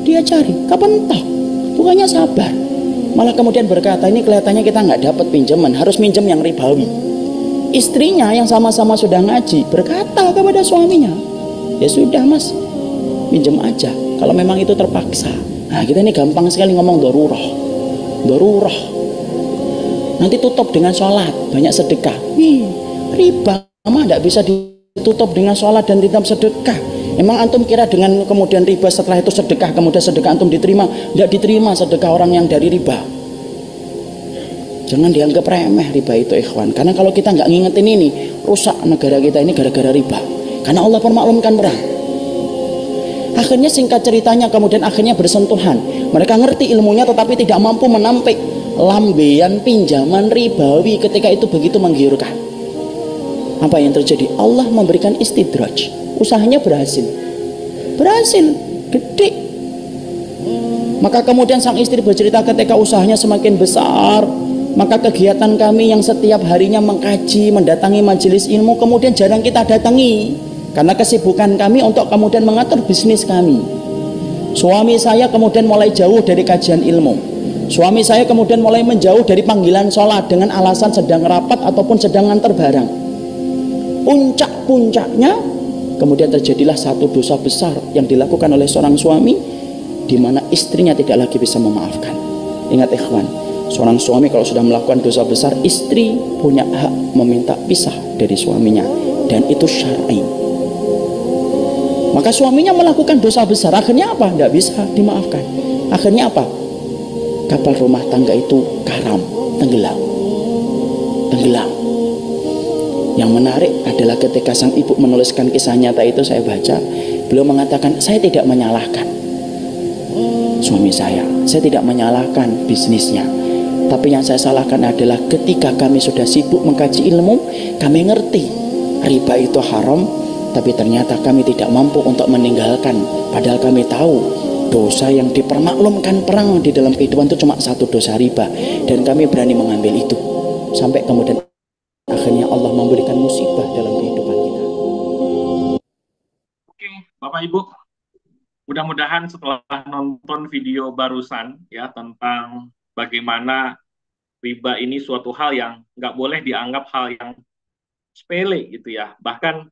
Dia cari, kapan entah, bukannya sabar, malah kemudian berkata, ini kelihatannya kita nggak dapat pinjaman, harus minjem yang ribawi. Istrinya yang sama-sama sudah ngaji berkata kepada suaminya, ya sudah mas, pinjam aja kalau memang itu terpaksa. Nah kita ini gampang sekali ngomong dorurah. Nanti tutup dengan sholat, banyak sedekah. Riba mah tidak bisa ditutup dengan sholat dan tidak sedekah. Emang antum kira dengan kemudian riba setelah itu sedekah, kemudian sedekah antum diterima? Tidak diterima sedekah orang yang dari riba. Jangan dianggap remeh riba itu ikhwan. Karena kalau kita nggak ngingetin ini, rusak negara kita ini gara-gara riba. Karena Allah permaklumkan perang. Akhirnya singkat ceritanya kemudian akhirnya bersentuhan. Mereka ngerti ilmunya tetapi tidak mampu menampik lambean pinjaman ribawi ketika itu begitu menggiurkan. Apa yang terjadi? Allah memberikan istidraj. Usahanya berhasil, gede. Maka kemudian sang istri bercerita ketika usahanya semakin besar, maka kegiatan kami yang setiap harinya mengkaji, mendatangi majelis ilmu kemudian jarang kita datangi karena kesibukan kami untuk kemudian mengatur bisnis kami. Suami saya kemudian mulai jauh dari kajian ilmu. Suami saya kemudian mulai menjauh dari panggilan sholat dengan alasan sedang rapat ataupun sedang nganter barang. Puncak-puncaknya kemudian terjadilah satu dosa besar yang dilakukan oleh seorang suami di mana istrinya tidak lagi bisa memaafkan. Ingat ikhwan, seorang suami kalau sudah melakukan dosa besar, istri punya hak meminta pisah dari suaminya dan itu syar'i. Maka suaminya melakukan dosa besar, akhirnya apa? Tidak bisa dimaafkan. Akhirnya apa? Kapal rumah tangga itu karam, tenggelam. Yang menarik adalah ketika sang ibu menuliskan kisah nyata itu, saya baca, beliau mengatakan, saya tidak menyalahkan suami saya tidak menyalahkan bisnisnya, tapi yang saya salahkan adalah ketika kami sudah sibuk mengkaji ilmu, kami ngerti riba itu haram, tapi ternyata kami tidak mampu untuk meninggalkan, padahal kami tahu dosa yang dipermaklumkan perang di dalam kehidupan itu cuma satu dosa riba, dan kami berani mengambil itu sampai kemudian akhirnya Allah memberikan musibah dalam kehidupan kita. Oke, Bapak Ibu, mudah-mudahan setelah nonton video barusan ya tentang bagaimana riba ini suatu hal yang nggak boleh dianggap hal yang sepele gitu ya, bahkan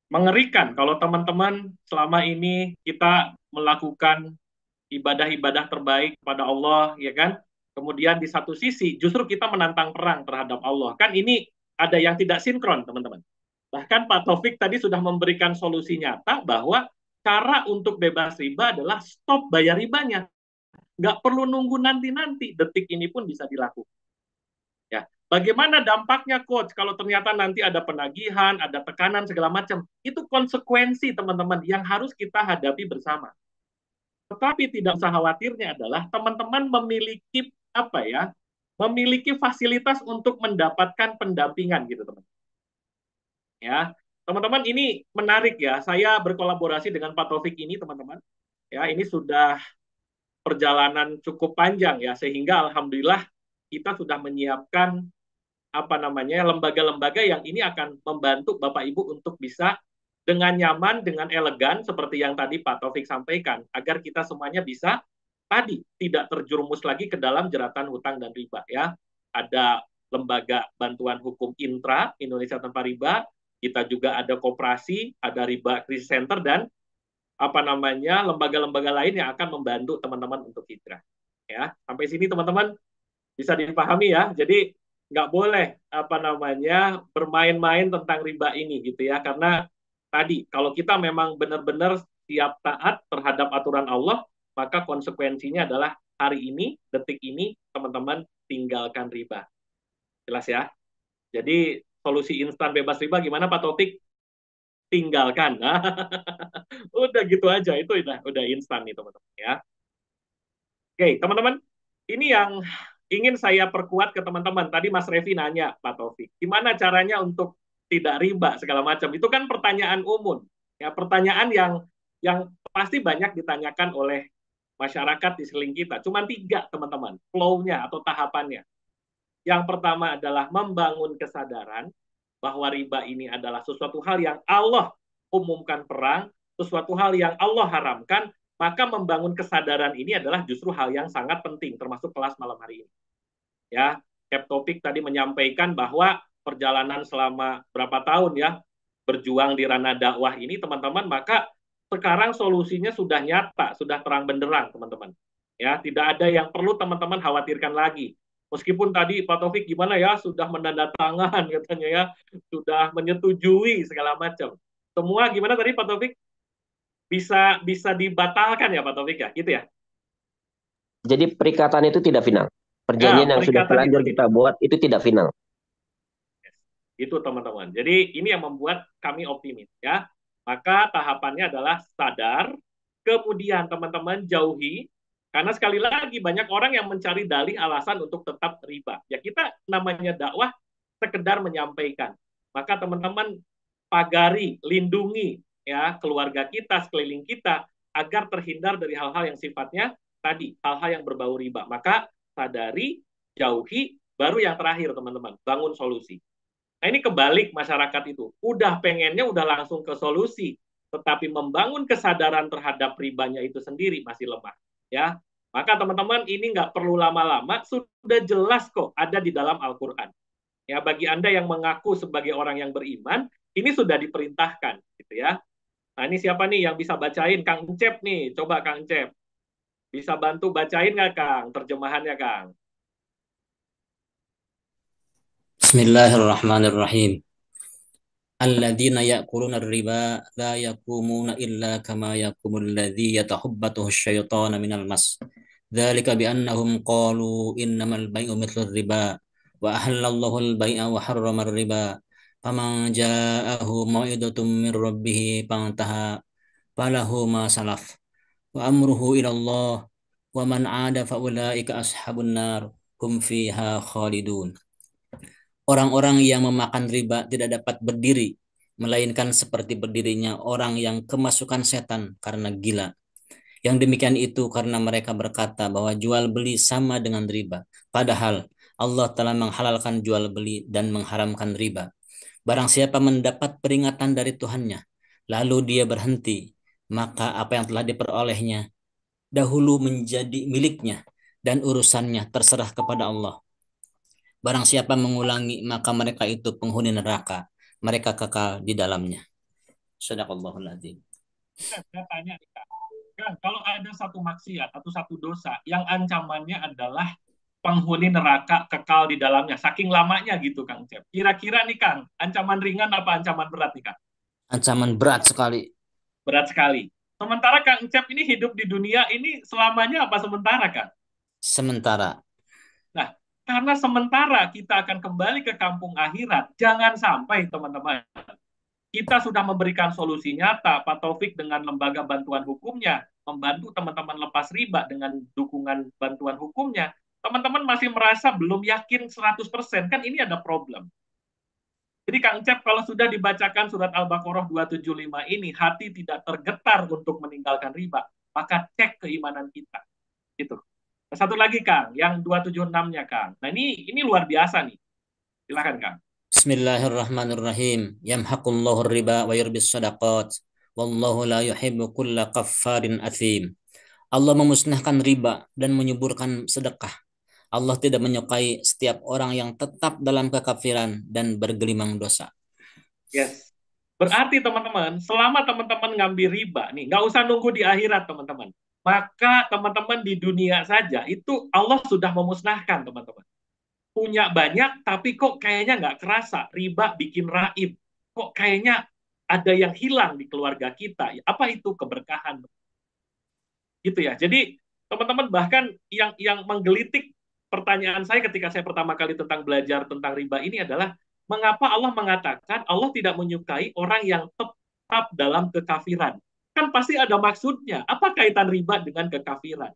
mengerikan kalau teman-teman selama ini kita melakukan ibadah-ibadah terbaik pada Allah, ya kan? Kemudian di satu sisi justru kita menantang perang terhadap Allah. Kan ini ada yang tidak sinkron, teman-teman. Bahkan Pak Taufik tadi sudah memberikan solusi nyata bahwa cara untuk bebas riba adalah stop bayar ribanya. Nggak perlu nunggu nanti-nanti, detik ini pun bisa dilakukan. Ya, bagaimana dampaknya coach kalau ternyata nanti ada penagihan, ada tekanan segala macam? Itu konsekuensi teman-teman yang harus kita hadapi bersama. Tetapi tidak usah khawatirnya adalah teman-teman memiliki apa ya? Memiliki fasilitas untuk mendapatkan pendampingan gitu, teman-teman. Ya, teman-teman ini menarik ya. Saya berkolaborasi dengan Pak Taufik ini, teman-teman. Ya, ini sudah perjalanan cukup panjang ya, sehingga alhamdulillah kita sudah menyiapkan apa namanya lembaga-lembaga yang ini akan membantu Bapak Ibu untuk bisa dengan nyaman, dengan elegan seperti yang tadi Pak Taufik sampaikan, agar kita semuanya bisa tadi tidak terjerumus lagi ke dalam jeratan hutang dan riba ya. Ada lembaga bantuan hukum Intra Indonesia Tanpa Riba, kita juga ada koperasi, ada riba krisis center dan apa namanya lembaga-lembaga lain yang akan membantu teman-teman untuk hijrah. Ya, sampai sini teman-teman bisa dipahami ya. Jadi nggak boleh apa namanya bermain-main tentang riba ini gitu ya, karena tadi kalau kita memang benar-benar siap taat terhadap aturan Allah, maka konsekuensinya adalah hari ini, detik ini, teman-teman tinggalkan riba. Jelas ya? Jadi solusi instan bebas riba gimana Pak Taufik? Tinggalkan. Udah gitu aja, itu udah instan nih teman-teman ya. Oke, teman-teman, ini yang ingin saya perkuat ke teman-teman. Tadi Mas Revi nanya, Pak Taufik, gimana caranya untuk tidak riba segala macam? Itu kan pertanyaan umum, ya pertanyaan yang pasti banyak ditanyakan oleh masyarakat di sekeliling kita. Cuma 3, teman-teman, flow-nya atau tahapannya. Yang pertama adalah membangun kesadaran bahwa riba ini adalah sesuatu hal yang Allah umumkan perang, sesuatu hal yang Allah haramkan, maka membangun kesadaran ini adalah justru hal yang sangat penting, termasuk kelas malam hari ini. Ya, Cap Topik tadi menyampaikan bahwa perjalanan selama berapa tahun ya berjuang di ranah dakwah ini, teman-teman, maka sekarang solusinya sudah nyata, sudah terang benderang, teman-teman. Ya, tidak ada yang perlu teman-teman khawatirkan lagi. Meskipun tadi Pak Taufik gimana ya, sudah menandatangan katanya ya, sudah menyetujui segala macam. Semua gimana tadi Pak Taufik? Bisa dibatalkan ya Pak Taufik ya, gitu ya? Jadi perikatan itu tidak final. Ya, Perjanjian yang sudah perikatan itu terlanjur kita buat itu tidak final. itu teman-teman. Jadi ini yang membuat kami optimis ya. Maka tahapannya adalah sadar, kemudian teman-teman jauhi, karena sekali lagi banyak orang yang mencari dalih alasan untuk tetap riba. Ya kita namanya dakwah sekedar menyampaikan. Maka teman-teman pagari, lindungi ya keluarga kita, sekeliling kita agar terhindar dari hal-hal yang sifatnya tadi, hal-hal yang berbau riba. Maka sadari, jauhi, baru yang terakhir teman-teman, bangun solusi. Nah ini kebalik masyarakat itu. Udah pengennya udah langsung ke solusi. Tetapi membangun kesadaran terhadap ribanya itu sendiri masih lemah. Ya, maka teman-teman ini nggak perlu lama-lama. Sudah jelas kok ada di dalam Al-Quran. Ya, bagi Anda yang mengaku sebagai orang yang beriman, ini sudah diperintahkan. Gitu ya. Nah ini siapa nih yang bisa bacain? Kang Cep nih. Coba Kang Cep. Bisa bantu bacain nggak Kang? Terjemahannya Kang. Bismillahirrahmanirrahim. Alladzina ya'kuluna riba la yaqumuna illa kama yaqumul ladzi yatahubbatuhu asyaitanu minal mas. Dzalika biannahum qalu innamal bai'u mithlu riba wa ahallallahu al-bai'a wa harrama riba. Faman ja'ahu mau'idatun min rabbih fantaha falahu ma salaf wa amruhu ila Allah wa man 'ada fa ulaika ashabun nar hum fiha khalidun. Orang-orang yang memakan riba tidak dapat berdiri, melainkan seperti berdirinya orang yang kemasukan setan karena gila. Yang demikian itu karena mereka berkata bahwa jual beli sama dengan riba. Padahal Allah telah menghalalkan jual beli dan mengharamkan riba. Barang siapa mendapat peringatan dari Tuhannya, lalu dia berhenti, maka apa yang telah diperolehnya dahulu menjadi miliknya dan urusannya terserah kepada Allah. Barang siapa mengulangi, maka mereka itu penghuni neraka. Mereka kekal di dalamnya. Shadaqallahul adzim. Saya tanya nih Kak. Kang, kalau ada satu maksiat atau satu dosa yang ancamannya adalah penghuni neraka kekal di dalamnya, saking lamanya gitu Kang Cep. Kira-kira nih Kang, ancaman ringan apa ancaman berat nih Kang? Ancaman berat sekali. Berat sekali. Sementara Kang Cep ini hidup di dunia ini selamanya apa sementara Kang? Sementara. Nah, karena sementara kita akan kembali ke kampung akhirat, jangan sampai teman-teman kita sudah memberikan solusi nyata, Pak Taufik dengan lembaga bantuan hukumnya, membantu teman-teman lepas riba dengan dukungan bantuan hukumnya, teman-teman masih merasa belum yakin 100%, kan ini ada problem. Jadi Kang Cep, kalau sudah dibacakan surat Al-Baqarah 275 ini, hati tidak tergetar untuk meninggalkan riba, maka cek keimanan kita. Gitu. Satu lagi Kang, yang 276-nya Kang. Nah ini luar biasa nih. Silakan Kang. Bismillahirrahmanirrahim. Yamhaqullahu riba wa yurbis sadaqat. Wallahu la yuhibbu kulla kaffarin athim. Allah memusnahkan riba dan menyuburkan sedekah. Allah tidak menyukai setiap orang yang tetap dalam kekafiran dan bergelimang dosa. Yes. Berarti teman-teman, selama teman-teman ngambil riba nih, nggak usah nunggu di akhirat teman-teman. Maka teman-teman di dunia saja itu Allah sudah memusnahkan teman-teman. Punya banyak tapi kok kayaknya nggak kerasa. Riba bikin raib. Kok kayaknya ada yang hilang di keluarga kita. Apa itu keberkahan? Gitu ya. Jadi teman-teman bahkan yang menggelitik pertanyaan saya ketika saya pertama kali tentang belajar tentang riba ini adalah mengapa Allah mengatakan Allah tidak menyukai orang yang tetap dalam kekafiran. Kan pasti ada maksudnya. Apa kaitan riba dengan kekafiran?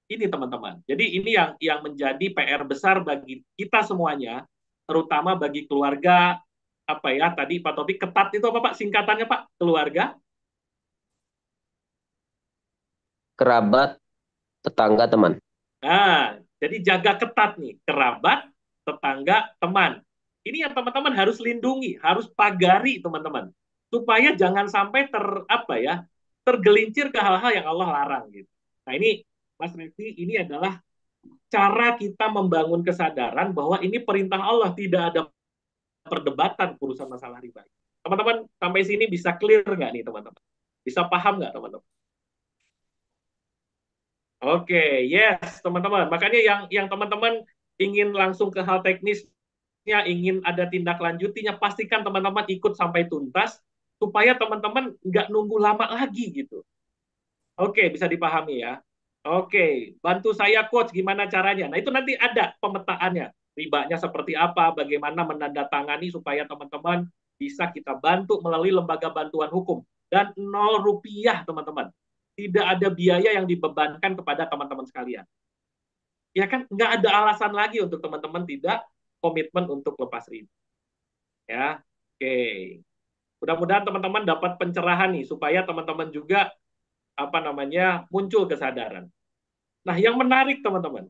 Ini teman-teman. Jadi ini yang menjadi PR besar bagi kita semuanya, terutama bagi keluarga apa ya tadi Pak Topik ketat itu apa Pak singkatannya Pak keluarga Kerabat, tetangga, teman. nah jadi jaga ketat nih kerabat tetangga teman ini yang teman-teman harus lindungi harus pagari teman-teman supaya jangan sampai apa ya tergelincir ke hal-hal yang Allah larang gitu nah ini Mas Refli ini adalah cara kita membangun kesadaran bahwa ini perintah Allah tidak ada perdebatan urusan masalah riba. Teman-teman sampai sini bisa clear nggak nih teman-teman? Bisa paham nggak teman-teman? Oke, yes teman-teman. Makanya yang teman-teman ingin langsung ke hal teknisnya, ingin ada tindak lanjutinya, pastikan teman-teman ikut sampai tuntas supaya teman-teman nggak nunggu lama lagi gitu. Oke, bisa dipahami ya. Oke, bantu saya coach gimana caranya. Nah, itu nanti ada pemetaannya. Ribanya seperti apa, bagaimana menandatangani supaya teman-teman bisa kita bantu melalui lembaga bantuan hukum. Dan 0 rupiah, teman-teman. Tidak ada biaya yang dibebankan kepada teman-teman sekalian. Ya kan, nggak ada alasan lagi untuk teman-teman tidak komitmen untuk lepas riba. Ya, oke. Mudah-mudahan teman-teman dapat pencerahan nih, supaya teman-teman juga apa namanya muncul kesadaran. Nah, yang menarik teman-teman,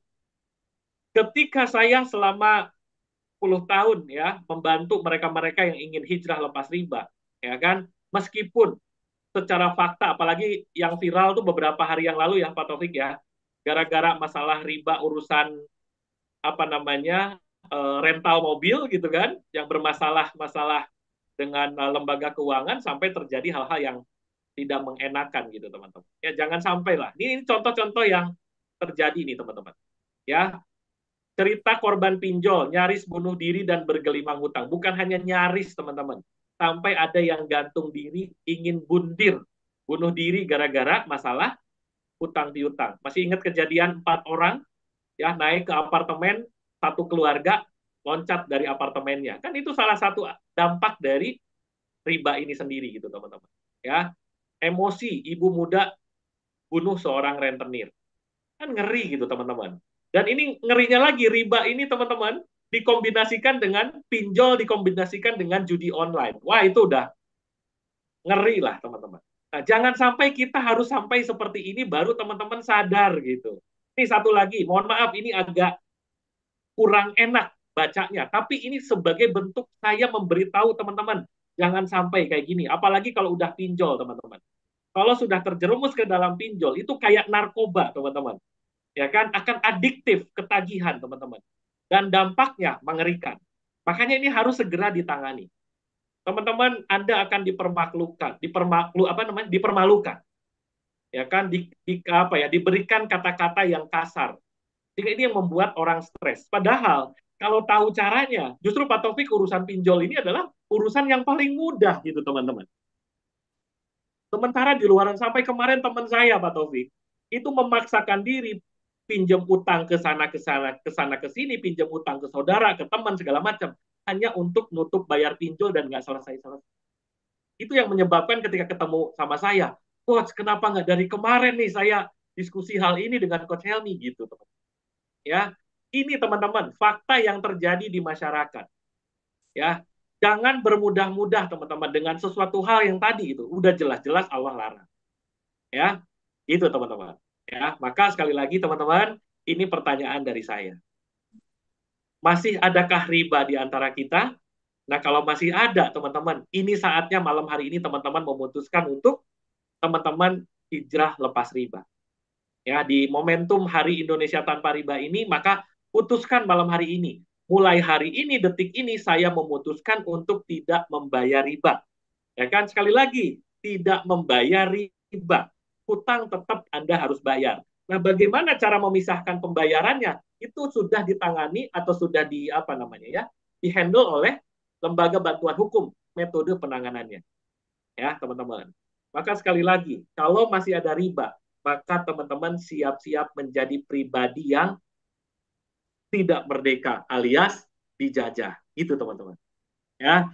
ketika saya selama 10 tahun ya membantu mereka-mereka yang ingin hijrah lepas riba, ya kan, meskipun secara fakta, apalagi yang viral tuh beberapa hari yang lalu ya Pak Taufik ya, gara-gara masalah riba urusan apa namanya rental mobil gitu kan, yang bermasalah-masalah dengan lembaga keuangan sampai terjadi hal-hal yang tidak mengenakan gitu teman-teman. Ya jangan sampai lah. Ini contoh-contoh yang terjadi nih teman-teman. Ya, cerita korban pinjol, nyaris bunuh diri dan bergelimang hutang. Bukan hanya nyaris teman-teman. Sampai ada yang gantung diri, ingin bunuh diri gara-gara masalah hutang piutang. Masih ingat kejadian 4 orang ya naik ke apartemen satu keluarga loncat dari apartemennya. Kan itu salah satu dampak dari riba ini sendiri gitu teman-teman. Ya, emosi ibu muda bunuh seorang rentenir. Kan ngeri gitu teman-teman. Dan ini ngerinya lagi, riba ini teman-teman dikombinasikan dengan pinjol, dikombinasikan dengan judi online. Wah itu udah ngeri lah teman-teman. Nah, jangan sampai kita harus sampai seperti ini baru teman-teman sadar gitu. Ini satu lagi, mohon maaf ini agak kurang enak bacanya, tapi ini sebagai bentuk saya memberitahu teman-teman, jangan sampai kayak gini. Apalagi kalau udah pinjol teman-teman. Kalau sudah terjerumus ke dalam pinjol, itu kayak narkoba teman-teman. Ya kan akan adiktif, ketagihan teman-teman, dan dampaknya mengerikan. Makanya ini harus segera ditangani. Teman-teman, Anda akan dipermalukan, ya kan, apa ya, diberikan kata-kata yang kasar. Jadi ini yang membuat orang stres. Padahal kalau tahu caranya, justru Pak Taufik urusan pinjol ini adalah urusan yang paling mudah gitu teman-teman. Sementara di luaran sampai kemarin teman saya Pak Taufik itu memaksakan diri pinjam utang ke sana ke sini, pinjam utang ke saudara, ke teman segala macam hanya untuk nutup bayar pinjol dan nggak selesai-selesai. Itu yang menyebabkan ketika ketemu sama saya, coach kenapa nggak dari kemarin nih saya diskusi hal ini dengan coach Helmi gitu teman. Ya, ini teman-teman fakta yang terjadi di masyarakat. Ya, jangan bermudah-mudah teman-teman dengan sesuatu hal yang tadi itu udah jelas-jelas Allah larang. Ya, itu teman-teman. Ya, maka sekali lagi teman-teman, ini pertanyaan dari saya. Masih adakah riba di antara kita? Nah, kalau masih ada teman-teman, ini saatnya malam hari ini teman-teman memutuskan untuk teman-teman hijrah lepas riba. Ya, di momentum Hari Indonesia Tanpa Riba ini, maka putuskan malam hari ini. Mulai hari ini, detik ini, saya memutuskan untuk tidak membayar riba. Ya kan, sekali lagi, tidak membayar riba. Hutang tetap Anda harus bayar. Nah, bagaimana cara memisahkan pembayarannya? Itu sudah ditangani atau sudah dihandle oleh lembaga bantuan hukum metode penanganannya. ya teman-teman. Maka sekali lagi, kalau masih ada riba, maka teman-teman siap-siap menjadi pribadi yang tidak merdeka alias dijajah. Itu teman-teman. Ya,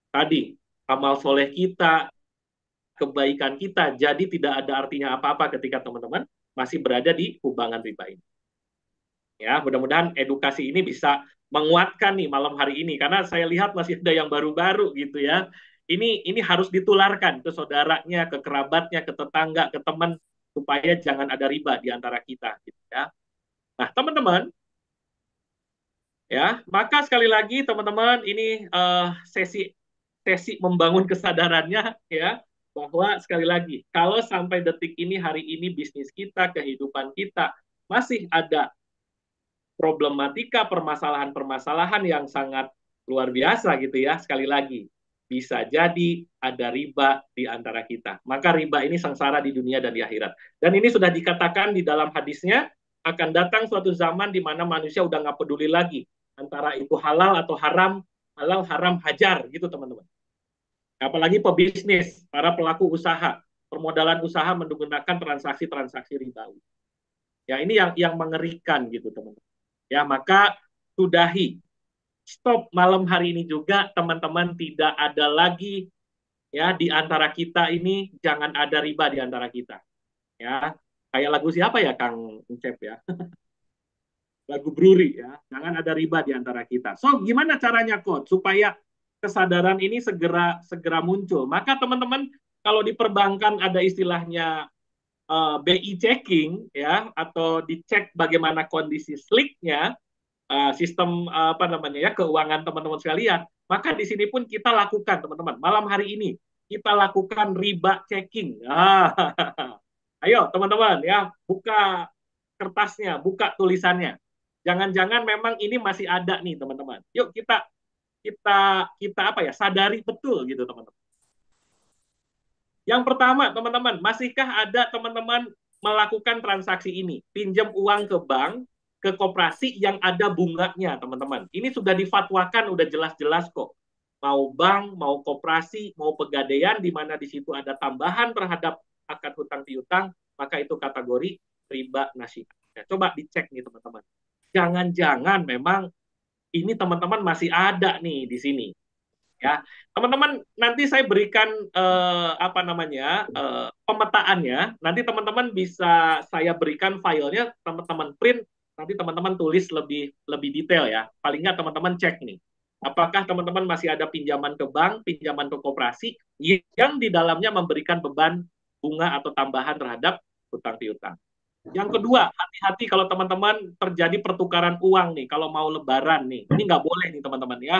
tadi amal soleh kita, kebaikan kita, jadi tidak ada artinya apa-apa ketika teman-teman masih berada di kubangan riba ini. Ya, mudah-mudahan edukasi ini bisa menguatkan nih malam hari ini karena saya lihat masih ada yang baru-baru gitu ya. Ini harus ditularkan ke saudaranya, ke kerabatnya, ke tetangga, ke teman supaya jangan ada riba di antara kita gitu ya. Nah, teman-teman, ya, maka sekali lagi teman-teman ini sesi sesi membangun kesadarannya ya bahwa sekali lagi kalau sampai detik ini hari ini bisnis kita, kehidupan kita masih ada problematika permasalahan-permasalahan yang sangat luar biasa gitu ya. Sekali lagi, bisa jadi ada riba di antara kita. Maka riba ini sengsara di dunia dan di akhirat. Dan ini sudah dikatakan di dalam hadisnya, akan datang suatu zaman di mana manusia udah nggak peduli lagi antara itu halal atau haram, halal haram hajar gitu teman-teman. Apalagi pebisnis, para pelaku usaha, permodalan usaha menggunakan transaksi-transaksi ribawi. Ya ini yang mengerikan gitu teman-teman. Ya, maka sudahi. Stop malam hari ini juga teman-teman, tidak ada lagi ya di antara kita ini, jangan ada riba di antara kita. Ya. Kayak lagu siapa ya Kang Ucep ya? Lagu Bruri ya. Jangan ada riba di antara kita. So, gimana caranya Coach supaya kesadaran ini segera muncul? Maka teman-teman kalau di perbankan ada istilahnya BI checking ya atau dicek bagaimana kondisi slicknya sistem apa namanya ya keuangan teman-teman sekalian, maka di sini pun kita lakukan teman-teman. Malam hari ini kita lakukan riba checking. Ayo teman-teman ya, buka kertasnya, buka tulisannya. Jangan-jangan memang ini masih ada nih teman-teman. Yuk kita apa ya sadari betul gitu teman-teman. Yang pertama teman-teman, masihkah ada teman-teman melakukan transaksi ini? Pinjam uang ke bank, ke koperasi yang ada bunganya teman-teman. Ini sudah difatwakan, udah jelas-jelas kok. Mau bank, mau koperasi, mau pegadaian, di mana di situ ada tambahan terhadap akad hutang piutang, maka itu kategori riba nasihat. Ya, coba dicek nih teman-teman. Jangan-jangan memang ini teman-teman masih ada nih di sini. Ya, teman-teman nanti saya berikan apa namanya pemetaannya. Nanti teman-teman bisa saya berikan filenya, teman-teman print. Nanti teman-teman tulis lebih detail ya. Paling nggak teman-teman cek nih. Apakah teman-teman masih ada pinjaman ke bank, pinjaman ke koperasi yang di dalamnya memberikan beban bunga atau tambahan terhadap hutang piutang. Yang kedua, hati-hati kalau teman-teman terjadi pertukaran uang nih, kalau mau lebaran nih. Ini nggak boleh nih teman-teman ya.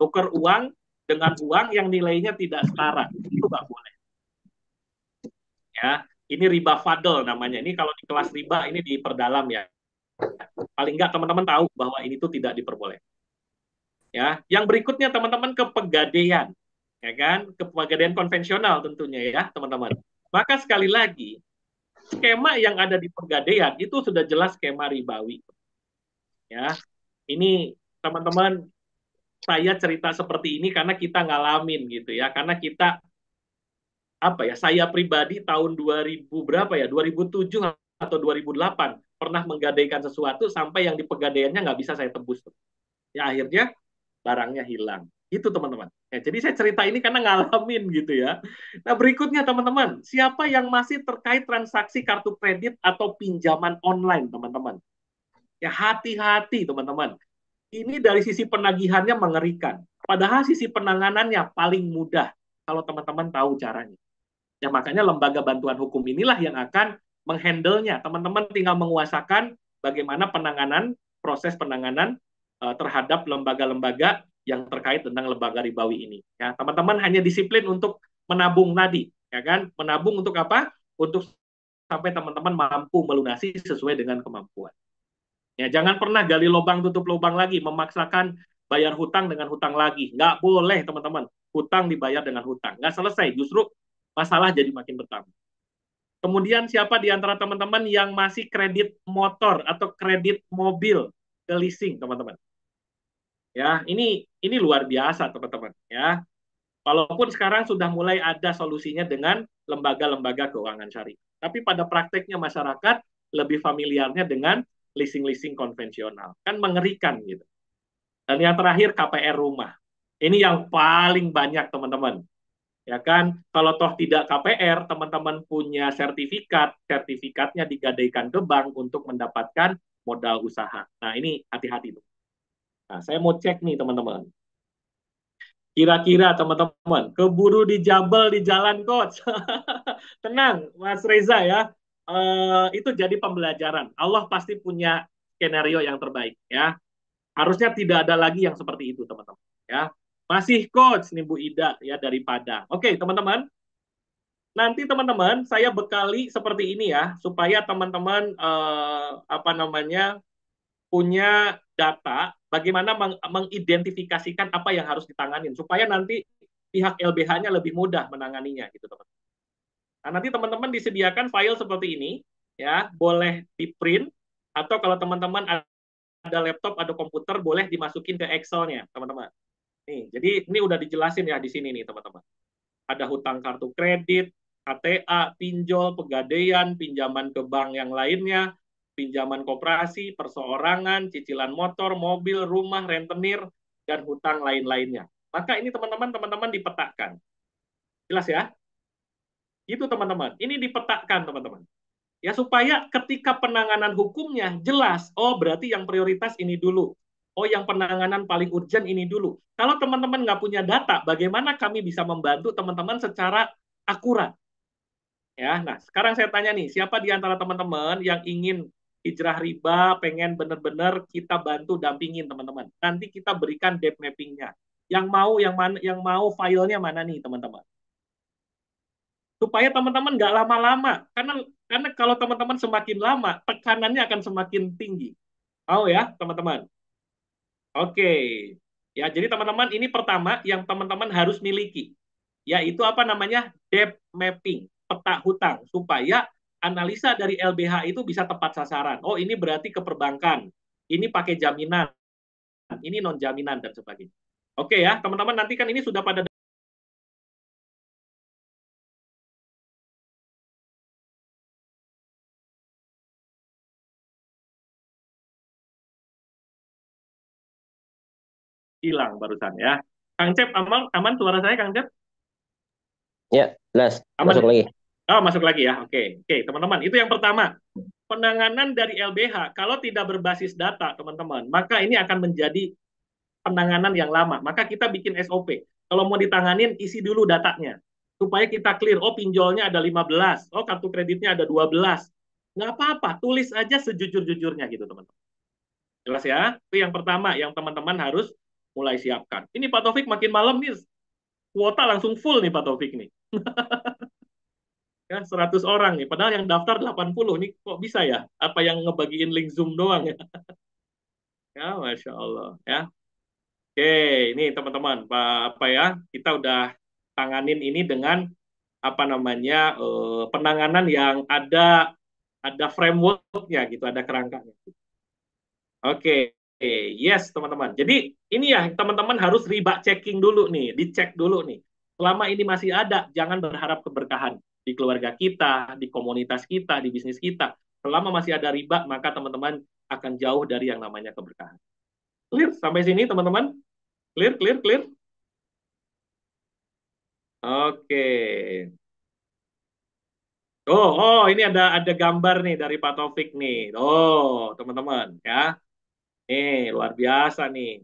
Tukar uang dengan uang yang nilainya tidak setara. Itu nggak boleh. Ya, ini riba fadl namanya. Ini kalau di kelas riba ini diperdalam ya. Paling nggak teman-teman tahu bahwa ini tuh tidak diperbolehkan. Ya, yang berikutnya teman-teman ke pegadaian. Ya kan? Ke pegadaian konvensional tentunya ya, teman-teman. Maka sekali lagi, skema yang ada di pegadaian itu sudah jelas skema ribawi. Ya, ini teman-teman saya cerita seperti ini karena kita ngalamin gitu ya, karena kita apa ya, saya pribadi tahun 2000 berapa ya, 2007 atau 2008 pernah menggadaikan sesuatu sampai yang di pegadaiannya nggak bisa saya tebus. Ya akhirnya barangnya hilang. Itu teman-teman. Ya, jadi saya cerita ini karena ngalamin gitu ya. Nah berikutnya teman-teman, siapa yang masih terkait transaksi kartu kredit atau pinjaman online teman-teman? Ya hati-hati teman-teman. Ini dari sisi penagihannya mengerikan. Padahal sisi penanganannya paling mudah kalau teman-teman tahu caranya. Ya makanya lembaga bantuan hukum inilah yang akan menghandle-nya. Teman-teman tinggal menguasakan bagaimana proses penanganan terhadap lembaga-lembaga yang terkait tentang lembaga ribawi ini. Ya, teman-teman hanya disiplin untuk menabung tadi, ya kan? Menabung untuk apa? Untuk sampai teman-teman mampu melunasi sesuai dengan kemampuan. Ya, jangan pernah gali lubang tutup lubang lagi, memaksakan bayar hutang dengan hutang lagi. Nggak boleh, teman-teman. Hutang dibayar dengan hutang. Nggak selesai, justru masalah jadi makin bertambah. Kemudian siapa di antara teman-teman yang masih kredit motor atau kredit mobil ke leasing, teman-teman? Ya, ini luar biasa, teman-teman. Ya, Walaupun sekarang sudah mulai ada solusinya dengan lembaga-lembaga keuangan syariah. Tapi pada prakteknya masyarakat lebih familiarnya dengan leasing-leasing konvensional. Kan mengerikan gitu. Dan yang terakhir KPR rumah. Ini yang paling banyak teman-teman. Ya kan, kalau toh tidak KPR, teman-teman punya sertifikat, sertifikatnya digadaikan ke bank untuk mendapatkan modal usaha. Nah, ini hati-hati tuh. Nah, saya mau cek nih teman-teman. Kira-kira teman-teman, keburu dijabel di jalan coach. Tenang, Mas Reza ya. Itu jadi pembelajaran. Allah pasti punya skenario yang terbaik ya. Harusnya tidak ada lagi yang seperti itu, teman-teman. Ya, masih coach nih Bu Ida ya dari Padang. Oke, teman-teman. Nanti teman-teman saya bekali seperti ini ya, supaya teman-teman apa namanya punya data bagaimana mengidentifikasikan apa yang harus ditanganin supaya nanti pihak LBH-nya lebih mudah menanganinya gitu teman. Nah, nanti teman-teman disediakan file seperti ini ya, boleh di print atau kalau teman-teman ada laptop, ada komputer boleh dimasukin ke Excel-nya, teman-teman. Nih, jadi ini udah dijelasin ya di sini nih, teman-teman. Ada hutang kartu kredit, KTA, pinjol, pegadaian, pinjaman ke bank yang lainnya, pinjaman koperasi, perseorangan, cicilan motor, mobil, rumah, rentenir, dan hutang lain-lainnya. Maka ini teman-teman dipetakan. Jelas ya? Itu teman-teman. Ini dipetakan teman-teman. Ya supaya ketika penanganan hukumnya jelas, oh berarti yang prioritas ini dulu. Oh yang penanganan paling urgent ini dulu. Kalau teman-teman nggak punya data, bagaimana kami bisa membantu teman-teman secara akurat? Ya, nah sekarang saya tanya nih, siapa di antara teman-teman yang ingin hijrah riba, pengen benar-benar kita bantu dampingin teman-teman. Nanti kita berikan debt mapping-nya. Yang mau filenya mana nih teman-teman? Supaya teman-teman nggak lama-lama. Karena kalau teman-teman semakin lama, tekanannya akan semakin tinggi. Mau ya, teman-teman? Oke. Ya, jadi teman-teman ini pertama yang teman-teman harus miliki, yaitu apa namanya? Debt mapping, peta hutang, supaya analisa dari LBH itu bisa tepat sasaran. Oh, ini berarti ke perbankan. Ini pakai jaminan, ini non jaminan dan sebagainya. Oke ya, teman-teman nanti kan ini sudah pada hilang barusan ya. Kang Cep, aman, aman suara saya Kang Cep? Ya, jelas. Aman. Masuk lagi. Oh, masuk lagi ya. Oke, oke, teman-teman. Itu yang pertama. Penanganan dari LBH, kalau tidak berbasis data, teman-teman, maka ini akan menjadi penanganan yang lama. Maka kita bikin SOP. Kalau mau ditanganin, isi dulu datanya. Supaya kita clear, oh pinjolnya ada 15, oh kartu kreditnya ada 12. Nggak apa-apa, tulis aja sejujur-jujurnya gitu, teman-teman. Jelas ya? Itu yang pertama, yang teman-teman harus mulai siapkan. Ini Pak Taufik makin malam nih, kuota langsung full nih Pak Taufik nih. Ya, 100 orang nih. Padahal yang daftar 80 nih kok bisa ya? Apa yang ngebagiin link Zoom doang ya? Ya, Masya Allah. Ya. Oke, ini teman-teman, apa ya? Kita udah tanganin ini dengan apa namanya penanganan yang ada frameworknya gitu, ada kerangkanya. Oke, yes teman-teman. Jadi ini ya teman-teman harus riba checking dulu nih, dicek dulu nih. Selama ini masih ada, jangan berharap keberkahan di keluarga kita, di komunitas kita, di bisnis kita. Selama masih ada riba, maka teman-teman akan jauh dari yang namanya keberkahan. Clear sampai sini teman-teman? Clear, clear, clear. Oke. Ini ada gambar nih dari Pak Taufik nih. Oh, teman-teman ya. Luar biasa nih.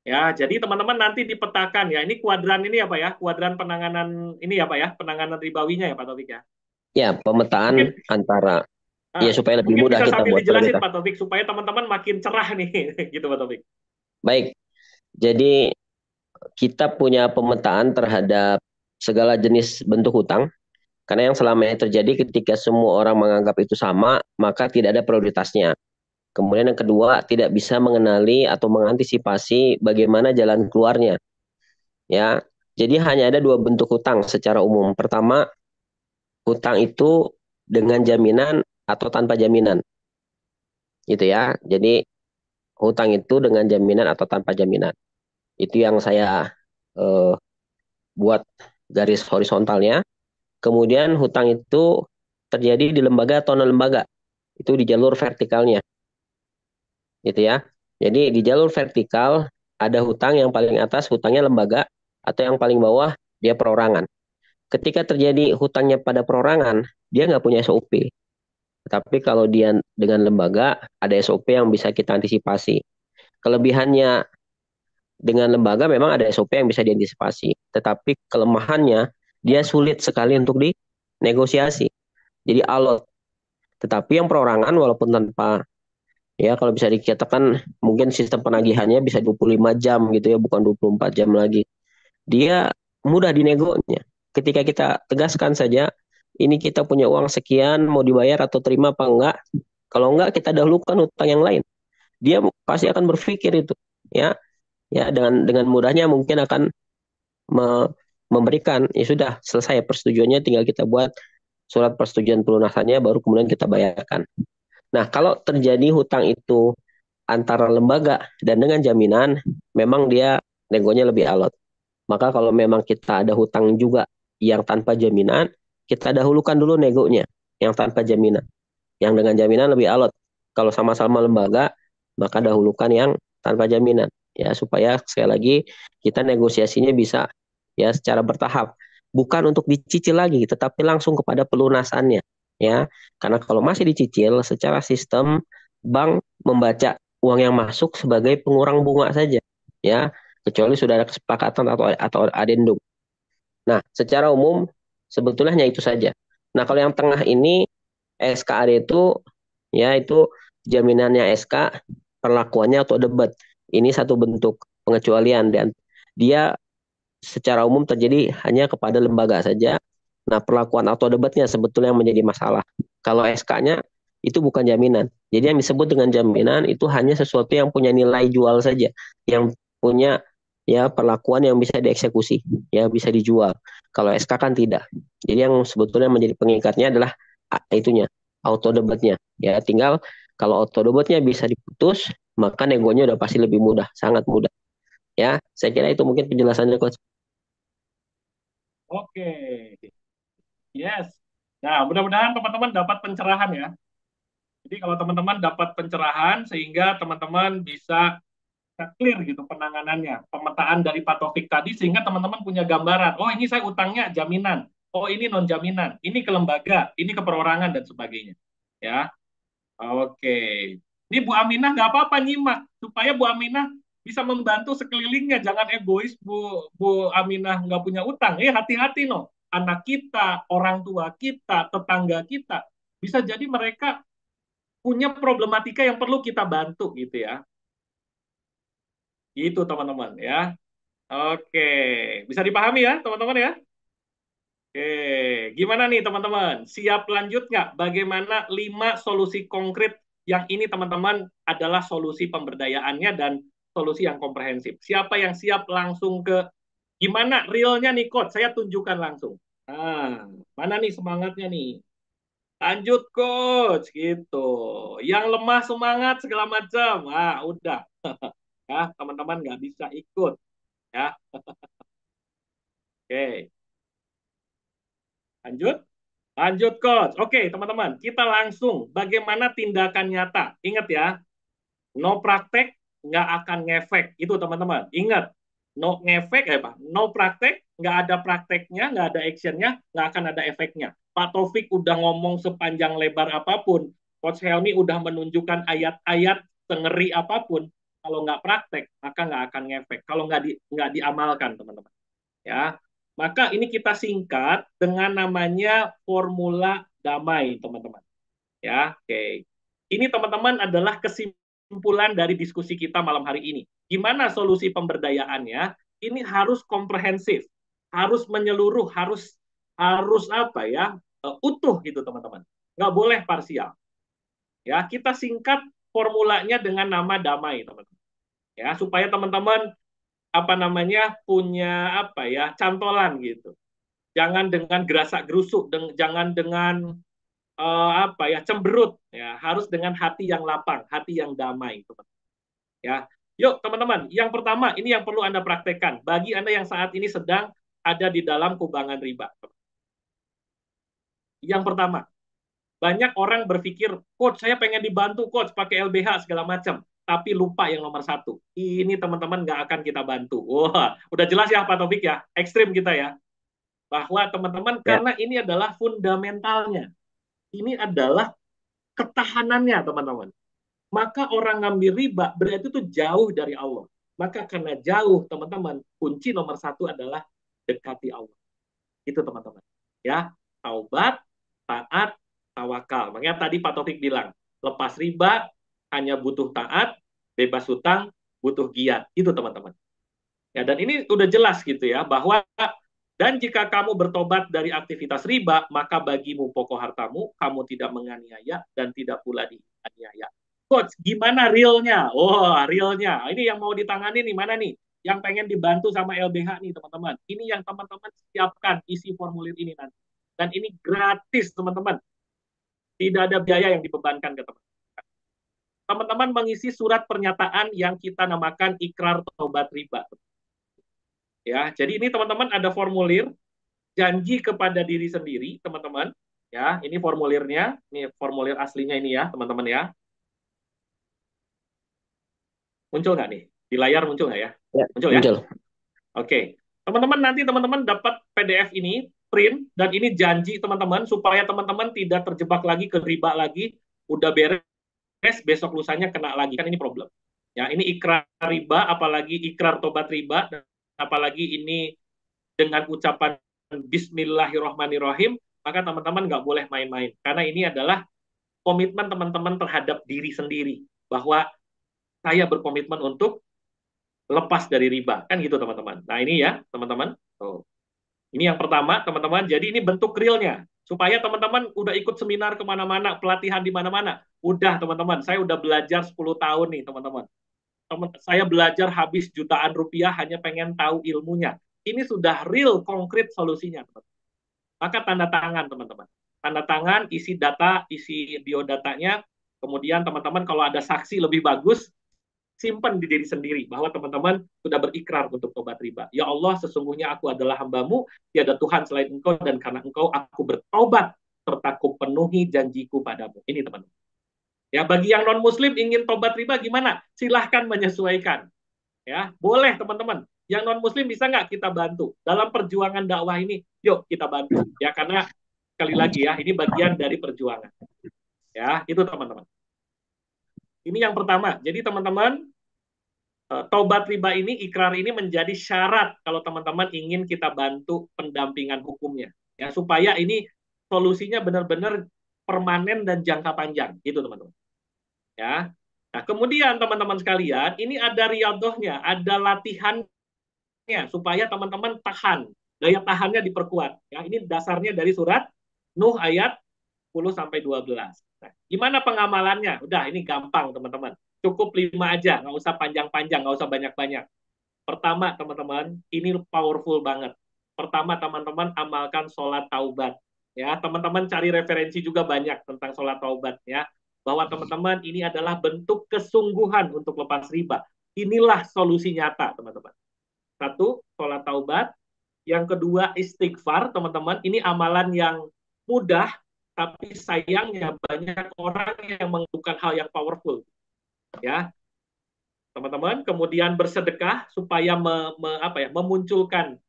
Ya, jadi teman-teman nanti dipetakan ya. Ini kuadran ini apa ya? Kuadran penanganan ini apa ya? Penanganan ribawinya ya Pak Taufik ya. Ya, pemetaan Mungkin antara ya supaya lebih mungkin mudah bisa kita sambil buat dijelasin prioritas. Pak Taufik supaya teman-teman makin cerah nih gitu Pak Taufik. Baik. Jadi kita punya pemetaan terhadap segala jenis bentuk hutang. Karena yang selama ini terjadi ketika semua orang menganggap itu sama, maka tidak ada prioritasnya. Kemudian yang kedua, tidak bisa mengenali atau mengantisipasi bagaimana jalan keluarnya. Ya, jadi hanya ada dua bentuk hutang secara umum. Pertama, hutang itu dengan jaminan atau tanpa jaminan. Gitu ya. Jadi hutang itu dengan jaminan atau tanpa jaminan. Itu yang saya eh, buat garis horizontalnya. Kemudian hutang itu terjadi di lembaga atau non lembaga, itu di jalur vertikalnya, gitu ya. Jadi di jalur vertikal ada hutang yang paling atas hutangnya lembaga atau yang paling bawah dia perorangan. Ketika terjadi hutangnya pada perorangan, dia nggak punya SOP. Tapi kalau dia dengan lembaga, ada SOP yang bisa kita antisipasi. Kelebihannya dengan lembaga memang ada SOP yang bisa diantisipasi. Tetapi kelemahannya, dia sulit sekali untuk dinegosiasi. Jadi alot. Tetapi yang perorangan walaupun tanpa, ya kalau bisa dikatakan mungkin sistem penagihannya bisa 25 jam gitu ya, bukan 24 jam lagi. Dia mudah dinegonya. Ketika kita tegaskan saja, ini kita punya uang sekian, mau dibayar atau terima apa enggak. Kalau enggak, kita dahulukan utang yang lain. Dia pasti akan berpikir itu, ya, ya dengan mudahnya mungkin akan me- memberikan, ya sudah selesai persetujuannya, tinggal kita buat surat persetujuan pelunasannya, baru kemudian kita bayarkan. Nah, kalau terjadi hutang itu antara lembaga dan dengan jaminan, memang dia negonya lebih alot. Maka kalau memang kita ada hutang juga yang tanpa jaminan, kita dahulukan dulu negonya yang tanpa jaminan. Yang dengan jaminan lebih alot. Kalau sama-sama lembaga, maka dahulukan yang tanpa jaminan. Ya, supaya sekali lagi kita negosiasinya bisa ya secara bertahap. Bukan untuk dicicil lagi, tetapi langsung kepada pelunasannya. Ya, karena kalau masih dicicil, secara sistem bank membaca uang yang masuk sebagai pengurang bunga saja. Ya, kecuali sudah ada kesepakatan atau adendum. Nah, secara umum sebetulnya hanya itu saja. Nah, kalau yang tengah ini SKAD itu ya itu jaminannya SK, perlakuannya atau debat. Ini satu bentuk pengecualian dan dia secara umum terjadi hanya kepada lembaga saja. Nah, perlakuan atau debatnya sebetulnya yang menjadi masalah. Kalau SK-nya itu bukan jaminan. Jadi yang disebut dengan jaminan itu hanya sesuatu yang punya nilai jual saja, yang punya ya perlakuan yang bisa dieksekusi, ya bisa dijual. Kalau SK kan tidak. Jadi yang sebetulnya menjadi pengikatnya adalah itunya, auto debatnya. Ya tinggal kalau auto debatnya bisa diputus, maka negonya udah pasti lebih mudah, sangat mudah. Ya, saya kira itu mungkin penjelasannya, Coach. Oke, yes. Nah, mudah-mudahan teman-teman dapat pencerahan ya. Jadi kalau teman-teman dapat pencerahan sehingga teman-teman bisa clear gitu penanganannya, pemetaan dari Pak Taufik tadi sehingga teman-teman punya gambaran. Oh, ini saya utangnya jaminan. Oh, ini non jaminan. Ini ke lembaga, ini ke perorangan dan sebagainya. Ya. Oke. Ini Bu Aminah nggak apa-apa nyimak supaya Bu Aminah bisa membantu sekelilingnya. Jangan egois Bu Aminah nggak punya utang. Hati-hati no. Anak kita, orang tua kita, tetangga kita bisa jadi mereka punya problematika yang perlu kita bantu gitu ya. Itu teman-teman ya. Oke, bisa dipahami ya teman-teman ya? Oke, gimana nih teman-teman? Siap lanjut nggak? Bagaimana 5 solusi konkret yang ini teman-teman adalah solusi pemberdayaannya dan solusi yang komprehensif. Siapa yang siap langsung ke gimana realnya nih coach? Saya tunjukkan langsung. Nah, mana nih semangatnya nih? Lanjut coach gitu. Yang lemah semangat segala macam. Ah, udah. Ya, teman-teman nggak bisa ikut ya. Oke, lanjut. Lanjut, Coach. Oke, teman-teman, kita langsung bagaimana tindakan nyata. Ingat ya, no praktek nggak akan ngefek. Itu, teman-teman. Ingat, no ngefek, Pak. No praktek, nggak ada prakteknya, nggak ada actionnya, nggak akan ada efeknya. Pak Taufik udah ngomong sepanjang lebar apapun, Coach Helmi udah menunjukkan ayat-ayat sengeri apapun, kalau nggak praktek, maka nggak akan ngefek. Kalau nggak diamalkan, teman-teman. Ya, maka ini kita singkat dengan namanya formula damai, teman-teman. Ya, oke. Ini teman-teman adalah kesimpulan dari diskusi kita malam hari ini. Gimana solusi pemberdayaannya? Ini harus komprehensif, harus menyeluruh, harus apa ya? Utuh gitu, teman-teman. Nggak boleh parsial. Ya, kita singkat formulanya dengan nama damai, teman-teman. Ya, supaya teman-teman apa namanya punya apa ya cantolan gitu. Jangan dengan gerasak gerusuk, jangan dengan apa ya cemberut, ya harus dengan hati yang lapang, hati yang damai, teman. Ya Yuk teman-teman, yang pertama ini yang perlu Anda praktekkan bagi Anda yang saat ini sedang ada di dalam kubangan riba. Yang pertama, banyak orang berpikir, coach saya pengen dibantu coach pakai LBH segala macam, tapi lupa yang nomor satu. Ini teman-teman nggak akan kita bantu. Wah, udah jelas ya Pak Taufik ya, ekstrim kita ya. Bahwa teman-teman, Ya. karena ini adalah fundamentalnya. Ini adalah ketahanannya teman-teman. Maka orang ngambil riba berarti itu jauh dari Allah. Maka karena jauh teman-teman, kunci nomor satu adalah dekati Allah. Itu teman-teman. Ya, taubat, taat, tawakal. Makanya tadi Pak Taufik bilang, lepas riba hanya butuh taat, bebas hutang, butuh giat. Itu teman-teman. Ya, dan ini udah jelas gitu ya, bahwa dan jika kamu bertobat dari aktivitas riba, maka bagimu pokok hartamu, kamu tidak menganiaya dan tidak pula dianiaya. Coach, gimana realnya? Oh, realnya. Ini yang mau ditangani nih, mana nih? Yang pengen dibantu sama LBH nih, teman-teman. Ini yang teman-teman siapkan, isi formulir ini nanti. Dan ini gratis, teman-teman. Tidak ada biaya yang dibebankan ke teman-teman. Teman-teman mengisi surat pernyataan yang kita namakan ikrar tobat riba. Ya, jadi ini teman-teman ada formulir janji kepada diri sendiri, teman-teman. Ya, ini formulirnya, ini formulir aslinya ini ya, teman-teman ya. Muncul nggak nih? Di layar muncul nggak ya? Ya, Muncul ya? muncul. Oke. Teman-teman nanti teman-teman dapat PDF ini, print, dan ini janji teman-teman supaya teman-teman tidak terjebak lagi ke riba lagi, udah beres, besok lusanya kena lagi. Kan ini problem. Ya, ini ikrar riba, apalagi ikrar tobat riba, apalagi ini dengan ucapan Bismillahirrahmanirrahim, maka teman-teman nggak boleh main-main. Karena ini adalah komitmen teman-teman terhadap diri sendiri. Bahwa saya berkomitmen untuk lepas dari riba. Kan gitu teman-teman. Nah ini ya teman-teman. Oh. Ini yang pertama teman-teman. Jadi ini bentuk realnya. Supaya teman-teman udah ikut seminar kemana-mana, pelatihan di mana-mana. Udah teman-teman, saya udah belajar 10 tahun nih teman-teman. Saya belajar habis jutaan rupiah hanya pengen tahu ilmunya. Ini sudah real, konkret solusinya. Teman-teman. Maka tanda tangan teman-teman. Tanda tangan, isi data, isi biodatanya. Kemudian teman-teman kalau ada saksi lebih bagus, simpan di diri sendiri bahwa teman-teman sudah berikrar untuk tobat riba. Ya Allah, sesungguhnya aku adalah hambamu, tiada Tuhan selain engkau, dan karena engkau aku bertobat serta ku penuhi janjiku padamu. Ini teman-teman. Ya, bagi yang non-muslim ingin tobat riba gimana? Silahkan menyesuaikan. Ya, boleh teman-teman. Yang non-muslim bisa nggak kita bantu dalam perjuangan dakwah ini? Yuk kita bantu. Ya, karena sekali lagi ya, ini bagian dari perjuangan. Ya, itu teman-teman. Ini yang pertama. Jadi teman-teman, taubat riba ini, ikrar ini menjadi syarat kalau teman-teman ingin kita bantu pendampingan hukumnya. Ya, supaya ini solusinya benar-benar permanen dan jangka panjang. Itu teman-teman. Ya. Nah, kemudian teman-teman sekalian, ini ada riadohnya, ada latihannya supaya teman-teman tahan. Daya tahannya diperkuat. Ya, ini dasarnya dari surat Nuh ayat 10 sampai 12. Nah, gimana pengamalannya? Udah, ini gampang, teman-teman. Cukup 5 aja, nggak usah panjang-panjang, nggak usah banyak-banyak. Pertama, teman-teman, ini powerful banget. Pertama, teman-teman, amalkan sholat taubat. Ya, teman-teman cari referensi juga banyak tentang sholat taubat ya. Bahwa teman-teman ini adalah bentuk kesungguhan untuk lepas riba. Inilah solusi nyata, teman-teman. Satu, sholat taubat. Yang kedua, istighfar, teman-teman. Ini amalan yang mudah, tapi sayangnya banyak orang yang melakukan hal yang powerful. Ya, teman-teman. Kemudian bersedekah supaya memunculkan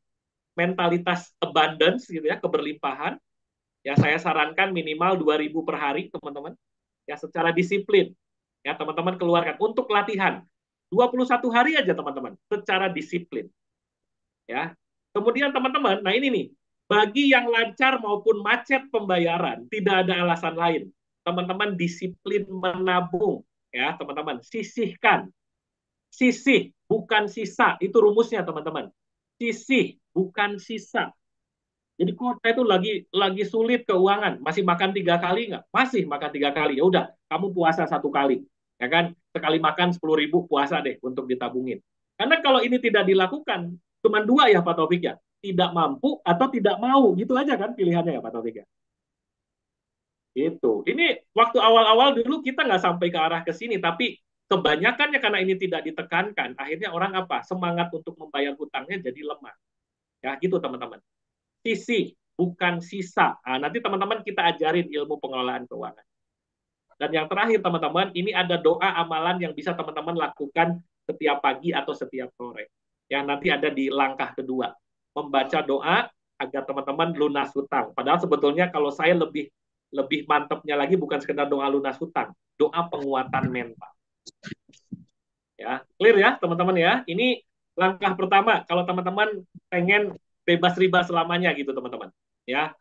mentalitas abundance gitu ya, keberlimpahan. Ya, saya sarankan minimal 2.000 per hari, teman-teman. Ya, secara disiplin. Ya, teman-teman keluarkan untuk latihan. 21 hari aja, teman-teman, secara disiplin. Ya. Kemudian teman-teman, nah ini nih, bagi yang lancar maupun macet pembayaran, tidak ada alasan lain. Teman-teman disiplin menabung, ya, teman-teman, sisihkan. Sisih, bukan sisa. Itu rumusnya, teman-teman. Sisih, bukan sisa. Jadi kok saya itu lagi sulit keuangan, masih makan 3 kali nggak? Masih makan 3 kali. Ya udah, kamu puasa 1 kali, ya kan? Sekali makan 10.000 puasa deh untuk ditabungin. Karena kalau ini tidak dilakukan, cuma 2 ya Pak Taufik ya, tidak mampu atau tidak mau, gitu aja kan pilihannya ya Pak Taufik ya. Itu. Ini waktu awal-awal dulu kita nggak sampai ke arah ke sini, tapi kebanyakannya karena ini tidak ditekankan, akhirnya orang apa? Semangat untuk membayar hutangnya jadi lemah. Ya, gitu teman-teman. Sisi, bukan sisa. Nah, nanti teman-teman kita ajarin ilmu pengelolaan keuangan. Dan yang terakhir teman-teman, ini ada doa amalan yang bisa teman-teman lakukan setiap pagi atau setiap sore. Yang nanti ada di langkah kedua. Membaca doa agar teman-teman lunas hutang. Padahal sebetulnya kalau saya lebih mantapnya lagi bukan sekedar doa lunas hutang, doa penguatan mental. Ya, clear ya teman-teman ya. Ini langkah pertama kalau teman-teman pengen bebas riba selamanya gitu teman-teman. Ya.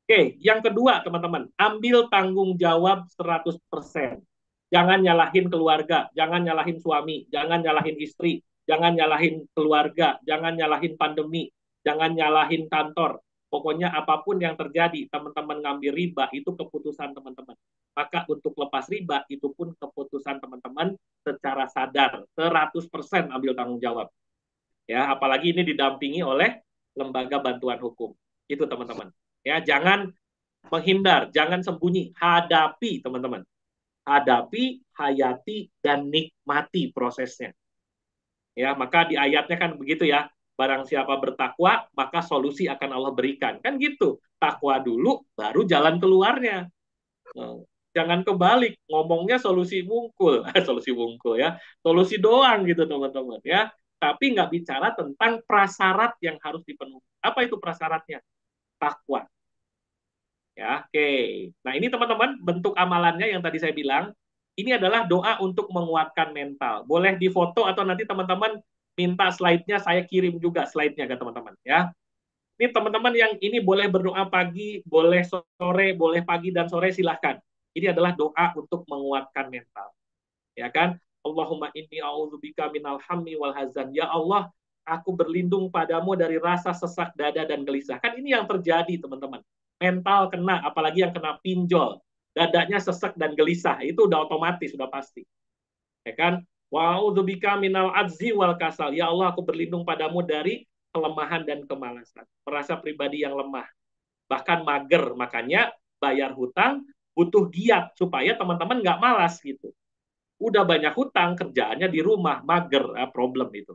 Oke, yang kedua teman-teman, ambil tanggung jawab 100%. Jangan nyalahin keluarga, jangan nyalahin suami, jangan nyalahin istri, jangan nyalahin keluarga, jangan nyalahin pandemi, jangan nyalahin kantor. Pokoknya apapun yang terjadi, teman-teman ngambil riba, itu keputusan teman-teman. Maka untuk lepas riba, itu pun keputusan teman-teman secara sadar. 100% ambil tanggung jawab. Ya, apalagi ini didampingi oleh lembaga bantuan hukum. Itu teman-teman. Ya, jangan menghindar, jangan sembunyi, hadapi teman-teman. Hadapi, hayati, dan nikmati prosesnya. Ya, maka di ayatnya kan begitu ya. Barang siapa bertakwa, maka solusi akan Allah berikan. Kan gitu. Takwa dulu, baru jalan keluarnya. Jangan kebalik, ngomongnya solusi wungkul. Solusi wungkul ya. Solusi doang gitu teman-teman ya. Tapi nggak bicara tentang prasyarat yang harus dipenuhi. Apa itu prasyaratnya? Takwa. Ya, oke. Nah, ini teman-teman bentuk amalannya yang tadi saya bilang. Ini adalah doa untuk menguatkan mental. Boleh difoto atau nanti teman-teman minta slide-nya, saya kirim juga slide-nya ke teman-teman ya. Ini teman-teman yang ini boleh berdoa pagi, boleh sore, boleh pagi dan sore silahkan. Ini adalah doa untuk menguatkan mental. Ya kan? Allahumma inni a'udzubika minal hammi wal hazan. Ya Allah, aku berlindung padamu dari rasa sesak dada dan gelisah. Kan ini yang terjadi, teman-teman. Mental kena, apalagi yang kena pinjol. Dadanya sesak dan gelisah. Itu udah otomatis, sudah pasti. Ya kan? Wa'udzubika minal ajzi wal kasal. Ya Allah, aku berlindung padamu dari kelemahan dan kemalasan. Merasa pribadi yang lemah. Bahkan mager. Makanya bayar hutang butuh giat supaya teman-teman nggak malas gitu. Udah banyak hutang, kerjaannya di rumah, mager, problem itu.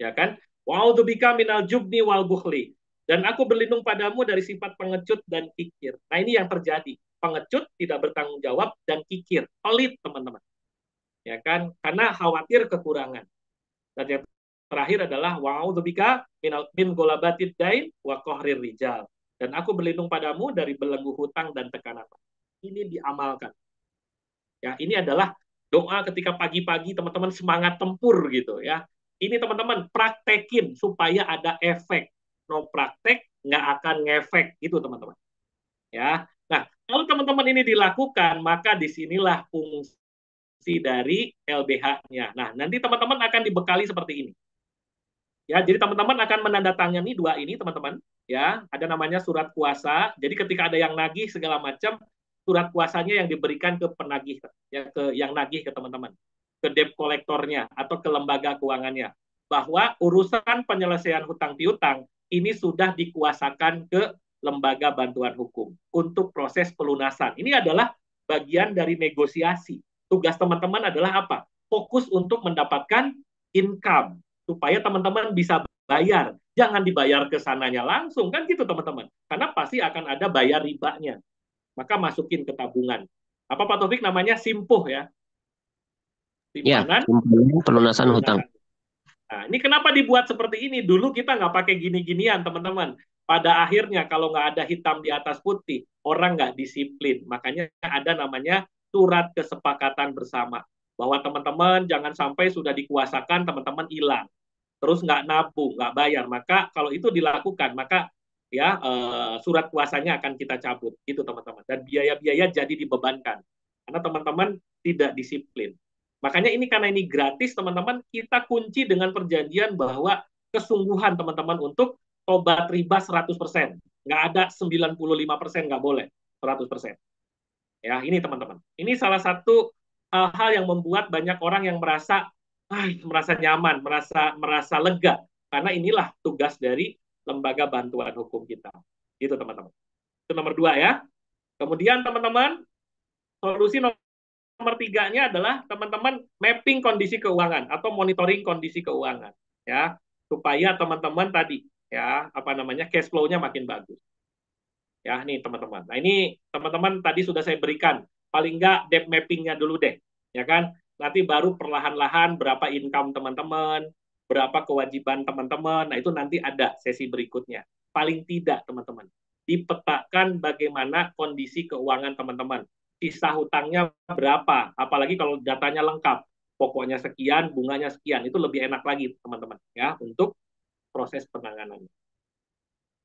Ya kan? Wa'udzubika minal jubni wal bukhli. Dan aku berlindung padamu dari sifat pengecut dan kikir. Nah, ini yang terjadi. Pengecut, tidak bertanggung jawab, dan kikir. Pelit, teman-teman. Ya kan? Karena khawatir kekurangan. Dan yang terakhir adalah wa'udzubika min golabatid dain wa qahrir rijal. Dan aku berlindung padamu dari belenggu hutang dan tekanan. Ini diamalkan. Ya, ini adalah doa ketika pagi-pagi teman-teman semangat tempur gitu ya. Ini teman-teman praktekin supaya ada efek. No praktek nggak akan ngefek gitu teman-teman. Ya. Nah, kalau teman-teman ini dilakukan, maka disinilah fungsi dari LBH-nya. Nah, nanti teman-teman akan dibekali seperti ini. Ya, jadi teman-teman akan menandatangani dua ini, teman-teman. Ya, ada namanya surat kuasa. Jadi ketika ada yang nagih segala macam, surat kuasanya yang diberikan ke penagih, ya, ke yang nagih ke teman-teman, ke debt kolektornya atau ke lembaga keuangannya, bahwa urusan penyelesaian hutang piutang ini sudah dikuasakan ke lembaga bantuan hukum untuk proses pelunasan. Ini adalah bagian dari negosiasi. Tugas teman-teman adalah apa? Fokus untuk mendapatkan income supaya teman-teman bisa bayar. Jangan dibayar ke sananya langsung, kan gitu teman-teman. Karena pasti akan ada bayar ribanya. Maka masukin ke tabungan. Apa Pak Taufik namanya? Simpuh ya. Ya, Simpanan pelunasan hutang. Nah, ini kenapa dibuat seperti ini? Dulu kita nggak pakai gini-ginian, teman-teman. Pada akhirnya, kalau nggak ada hitam di atas putih, orang nggak disiplin. Makanya ada namanya surat kesepakatan bersama. Bahwa teman-teman jangan sampai sudah dikuasakan, teman-teman hilang. Terus nggak nabung, nggak bayar. Maka kalau itu dilakukan, maka ya surat kuasanya akan kita cabut. Itu teman-teman. Dan biaya-biaya jadi dibebankan. Karena teman-teman tidak disiplin. Makanya ini karena ini gratis, teman-teman, kita kunci dengan perjanjian bahwa kesungguhan teman-teman untuk tobat riba 100%. Nggak ada 95%, nggak boleh 100%. Ya, ini teman-teman. Ini salah satu hal yang membuat banyak orang yang merasa nyaman, merasa lega. Karena inilah tugas dari lembaga bantuan hukum kita. Itu teman-teman. Itu nomor 2 ya. Kemudian teman-teman, solusi nomor nomor tiganya adalah teman-teman mapping kondisi keuangan atau monitoring kondisi keuangan, ya, supaya teman-teman tadi, ya, apa namanya, cash flow-nya makin bagus. Ya, nih teman-teman. Nah, ini teman-teman tadi sudah saya berikan, paling nggak debt mapping-nya dulu deh, ya kan? Nanti baru perlahan-lahan berapa income teman-teman, berapa kewajiban teman-teman. Nah, itu nanti ada sesi berikutnya. Paling tidak, teman-teman, dipetakan bagaimana kondisi keuangan teman-teman. Sisa hutangnya berapa, apalagi kalau datanya lengkap. Pokoknya sekian, bunganya sekian. Itu lebih enak lagi, teman-teman, ya, untuk proses penanganan.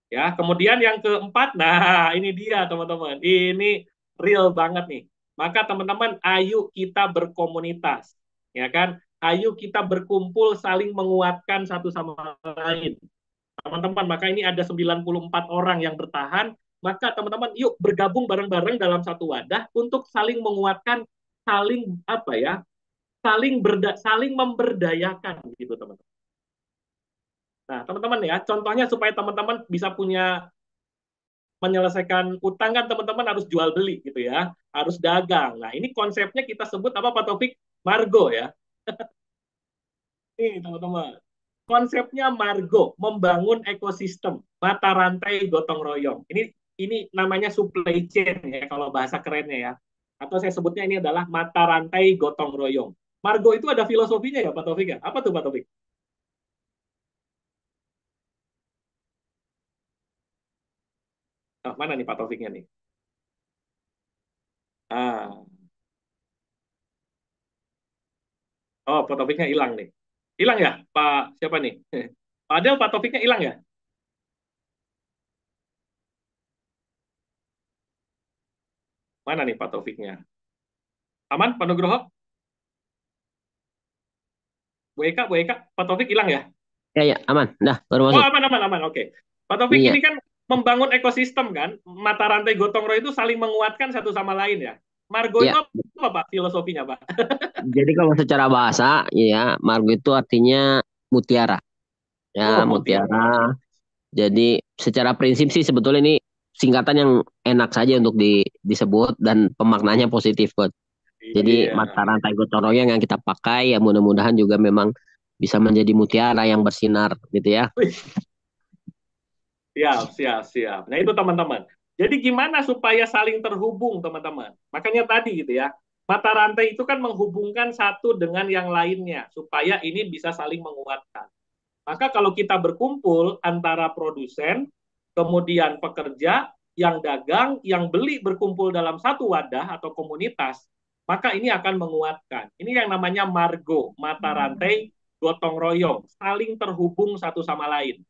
Ya, kemudian yang keempat, nah ini dia teman-teman, ini real banget nih. Maka teman-teman, ayo kita berkomunitas, ya kan? Ayo kita berkumpul, saling menguatkan satu sama lain. Teman-teman, maka ini ada 94 orang yang bertahan, maka teman-teman, yuk bergabung bareng-bareng dalam satu wadah untuk saling menguatkan, saling apa ya? Saling memberdayakan gitu, teman-teman. Nah, teman-teman ya, contohnya supaya teman-teman bisa punya menyelesaikan utang kan teman-teman harus jual beli gitu ya, harus dagang. Nah, ini konsepnya kita sebut apa Pak Taufik? Margo ya. Nih teman-teman. Konsepnya Margo, membangun ekosistem, mata rantai gotong royong. Ini namanya supply chain ya kalau bahasa kerennya ya. Atau saya sebutnya ini adalah mata rantai gotong royong. Margo itu ada filosofinya ya Pak Taufik ya? Apa tuh Pak Taufik? Nah, mana nih Pak Taufiknya nih? Ah, oh Pak Taufiknya hilang nih. Hilang ya Pak siapa nih? Padahal Pak Taufiknya hilang ya? Mana nih Pak Taufiknya? Aman Pak Nugroho? Bu Eka, Pak Taufik hilang ya? Ya, ya, aman. Dah, baru Oh masuk. aman, aman, aman, oke. Pak Taufik Iya. ini kan membangun ekosistem kan, mata rantai gotong royong itu saling menguatkan satu sama lain ya. Margo itu Ya. apa Pak filosofinya Pak? Jadi kalau secara bahasa, ya, margo itu artinya mutiara. Ya, Oh mutiara. mutiara. Jadi secara prinsip sih sebetulnya ini singkatan yang enak saja untuk disebut dan pemaknanya positif, Coach. Jadi Iya. mata rantai gotong royong yang kita pakai ya mudah-mudahan juga memang bisa menjadi mutiara yang bersinar gitu ya. Wih, siap, siap, siap. Nah itu teman-teman. Jadi gimana supaya saling terhubung teman-teman? Makanya tadi gitu ya, mata rantai itu kan menghubungkan satu dengan yang lainnya supaya ini bisa saling menguatkan. Maka kalau kita berkumpul antara produsen, kemudian pekerja, yang dagang, yang beli berkumpul dalam satu wadah atau komunitas, maka ini akan menguatkan. Ini yang namanya margo, mata rantai gotong royong, saling terhubung satu sama lain.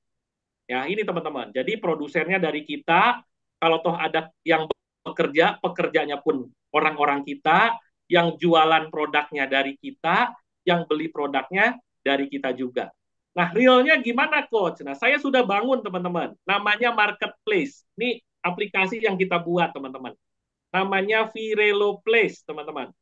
Ya, ini teman-teman. Jadi produsennya dari kita, kalau toh ada yang bekerja, pekerjanya pun orang-orang kita, yang jualan produknya dari kita, yang beli produknya dari kita juga. Nah, realnya gimana, Coach? Nah, saya sudah bangun, teman-teman. Namanya Marketplace. Ini aplikasi yang kita buat, teman-teman. Namanya Virelo Place, teman-teman.